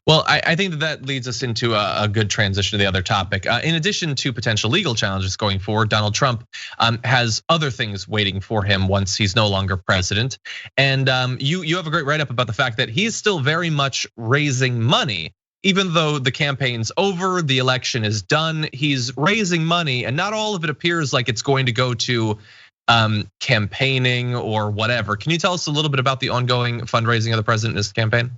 Speaker 1: Well, I think that leads us into a good transition to the other topic. In addition to potential legal challenges going forward, Donald Trump has other things waiting for him once he's no longer president. And you have a great write-up about the fact that he's still very much raising money. Even though the campaign's over, the election is done, he's raising money, and not all of it appears like it's going to go to campaigning or whatever. Can you tell us a little bit about the ongoing fundraising of the president in his campaign?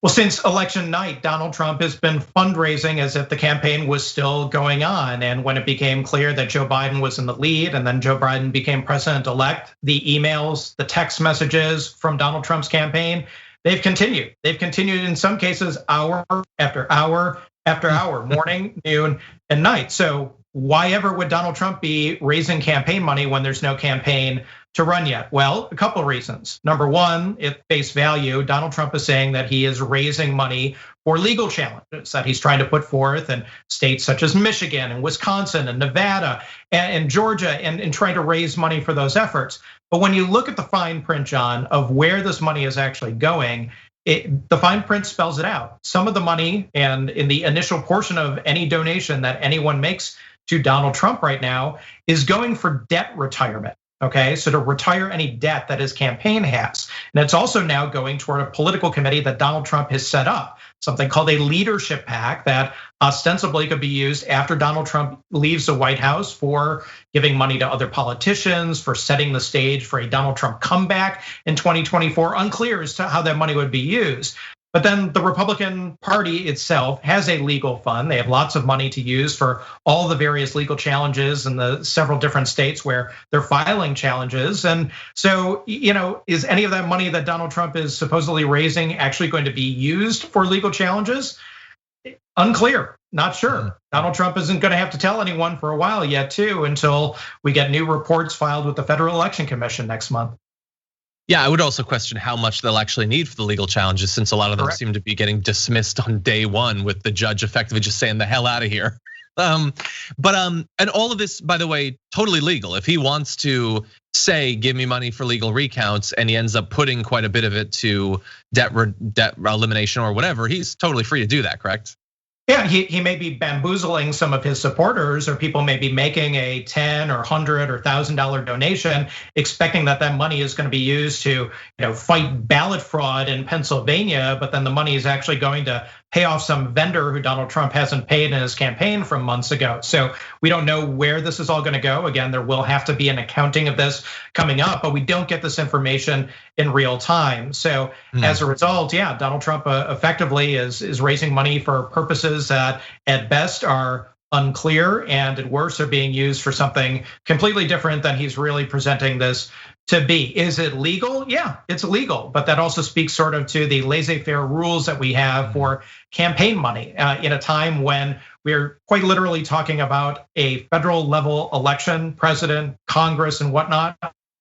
Speaker 4: Well, since election night, Donald Trump has been fundraising as if the campaign was still going on. And when it became clear that Joe Biden was in the lead and then Joe Biden became president-elect, the emails, the text messages from Donald Trump's campaign, they've continued. They've continued in some cases hour after hour after hour, morning, noon, and night. So why ever would Donald Trump be raising campaign money when there's no campaign to run yet? Well, a couple of reasons. Number one, at face value, Donald Trump is saying that he is raising money for legal challenges that he's trying to put forth in states such as Michigan and Wisconsin and Nevada and Georgia and trying to raise money for those efforts. But when you look at the fine print, John, of where this money is actually going, the fine print spells it out. Some of the money and in the initial portion of any donation that anyone makes to Donald Trump right now is going for debt retirement. Okay, so to retire any debt that his campaign has. And it's also now going toward a political committee that Donald Trump has set up, something called a leadership PAC that ostensibly could be used after Donald Trump leaves the White House for giving money to other politicians, for setting the stage for a Donald Trump comeback in 2024. Unclear as to how that money would be used. But then the Republican Party itself has a legal fund. They have lots of money to use for all the various legal challenges in the several different states where they're filing challenges. And so, is any of that money that Donald Trump is supposedly raising actually going to be used for legal challenges? Unclear, not sure. Donald Trump isn't going to have to tell anyone for a while yet, too, until we get new reports filed with the Federal Election Commission next month.
Speaker 1: Yeah, I would also question how much they'll actually need for the legal challenges, since a lot of them seem to be getting dismissed on day one with the judge effectively just saying the hell out of here. And all of this, by the way, totally legal. If he wants to say, give me money for legal recounts, and he ends up putting quite a bit of it to debt elimination or whatever, he's totally free to do that, correct?
Speaker 4: Yeah, he may be bamboozling some of his supporters, or people may be making a $10 or $100 or $1,000 donation, expecting that money is going to be used to fight ballot fraud in Pennsylvania, but then the money is actually going to pay off some vendor who Donald Trump hasn't paid in his campaign from months ago. So we don't know where this is all going to go. Again, there will have to be an accounting of this coming up, but we don't get this information in real time. So as a result, yeah, Donald Trump effectively is raising money for purposes that at best are unclear and at worst are being used for something completely different than he's really presenting this to be. Is it legal? Yeah, it's illegal, but that also speaks sort of to the laissez-faire rules that we have for campaign money in a time when we're quite literally talking about a federal level election, president, Congress, and whatnot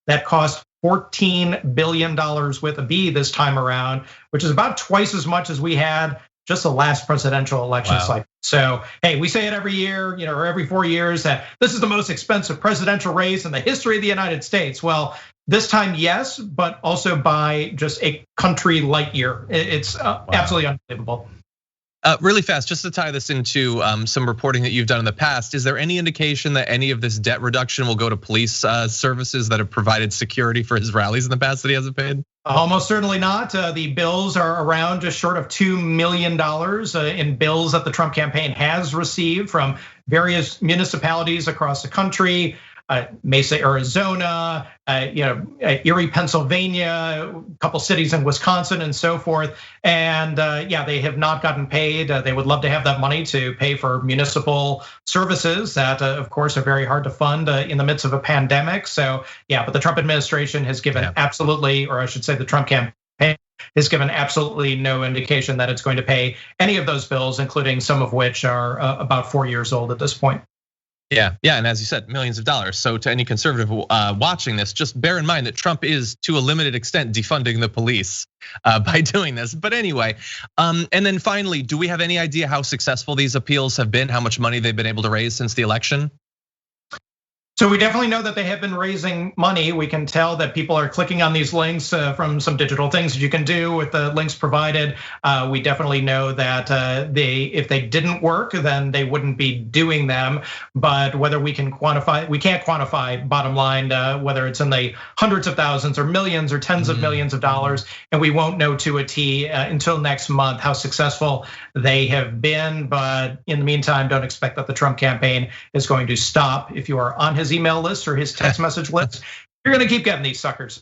Speaker 4: that cost $14 billion with a B this time around, which is about twice as much as we had just the last presidential election cycle. So, hey, we say it every year, or every 4 years that this is the most expensive presidential race in the history of the United States. Well, this time, yes, but also by just a country light year. It's absolutely unbelievable.
Speaker 1: Really fast, just to tie this into some reporting that you've done in the past, is there any indication that any of this debt reduction will go to police services that have provided security for his rallies in the past that he hasn't paid?
Speaker 4: Almost certainly not. The bills are around just short of $2 million in bills that the Trump campaign has received from various municipalities across the country. Mesa, Arizona, Erie, Pennsylvania, a couple cities in Wisconsin and so forth. And yeah, they have not gotten paid. They would love to have that money to pay for municipal services that of course are very hard to fund in the midst of a pandemic. So yeah, but the Trump administration has given absolutely, or I should say the Trump campaign has given absolutely no indication that it's going to pay any of those bills, including some of which are about 4 years old at this point.
Speaker 1: Yeah, and as you said, millions of dollars. So to any conservative watching this, just bear in mind that Trump is, to a limited extent, defunding the police by doing this. But anyway, and then finally, do we have any idea how successful these appeals have been? How much money they've been able to raise since the election?
Speaker 4: So we definitely know that they have been raising money. We can tell that people are clicking on these links from some digital things that you can do with the links provided. We definitely know that if they didn't work, then they wouldn't be doing them. But whether we can quantify, we can't quantify, bottom line, whether it's in the hundreds of thousands or millions or tens of millions of dollars. And we won't know to a T until next month how successful they have been. But in the meantime, don't expect that the Trump campaign is going to stop. If you are on his email list or his text message list, you're gonna keep getting these suckers.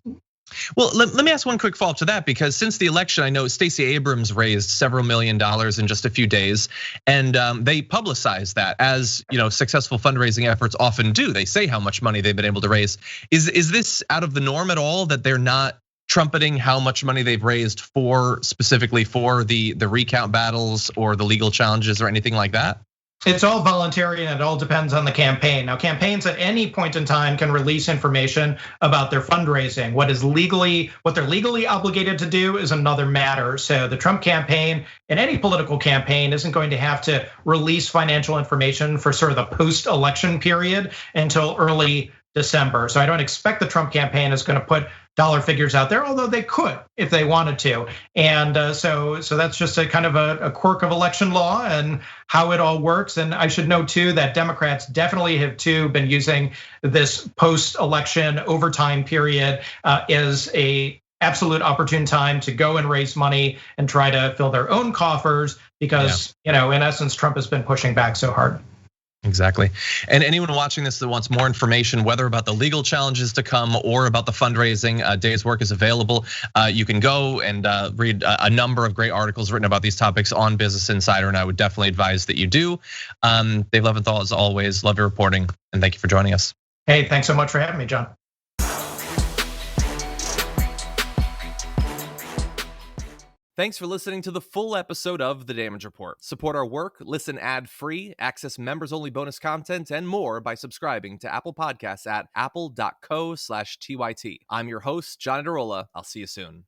Speaker 1: Well, let me ask one quick follow-up to that, because since the election, I know Stacey Abrams raised several $1 million in just a few days, and they publicized that, as successful fundraising efforts often do. They say how much money they've been able to raise. Is this out of the norm at all, that they're not trumpeting how much money they've raised specifically for the recount battles or the legal challenges or anything like that?
Speaker 4: It's all voluntary and it all depends on the campaign. Now, campaigns at any point in time can release information about their fundraising. What they're legally obligated to do is another matter. So the Trump campaign and any political campaign isn't going to have to release financial information for sort of the post-election period until early December. So I don't expect the Trump campaign is going to put dollar figures out there, although they could if they wanted to. And so that's just a kind of a quirk of election law and how it all works. And I should note too that Democrats definitely have too been using this post-election overtime period as a absolute opportune time to go and raise money and try to fill their own coffers, because in essence, Trump has been pushing back so hard.
Speaker 1: Exactly. And anyone watching this that wants more information, whether about the legal challenges to come or about the fundraising, Dave's work is available. You can go and read a number of great articles written about these topics on Business Insider, and I would definitely advise that you do. Dave Levinthal, as always, love your reporting, and thank you for joining us.
Speaker 4: Hey, thanks so much for having me, John.
Speaker 5: Thanks for listening to the full episode of The Damage Report. Support our work, listen ad-free, access members-only bonus content, and more by subscribing to Apple Podcasts at apple.co/TYT. I'm your host, John Adarola. I'll see you soon.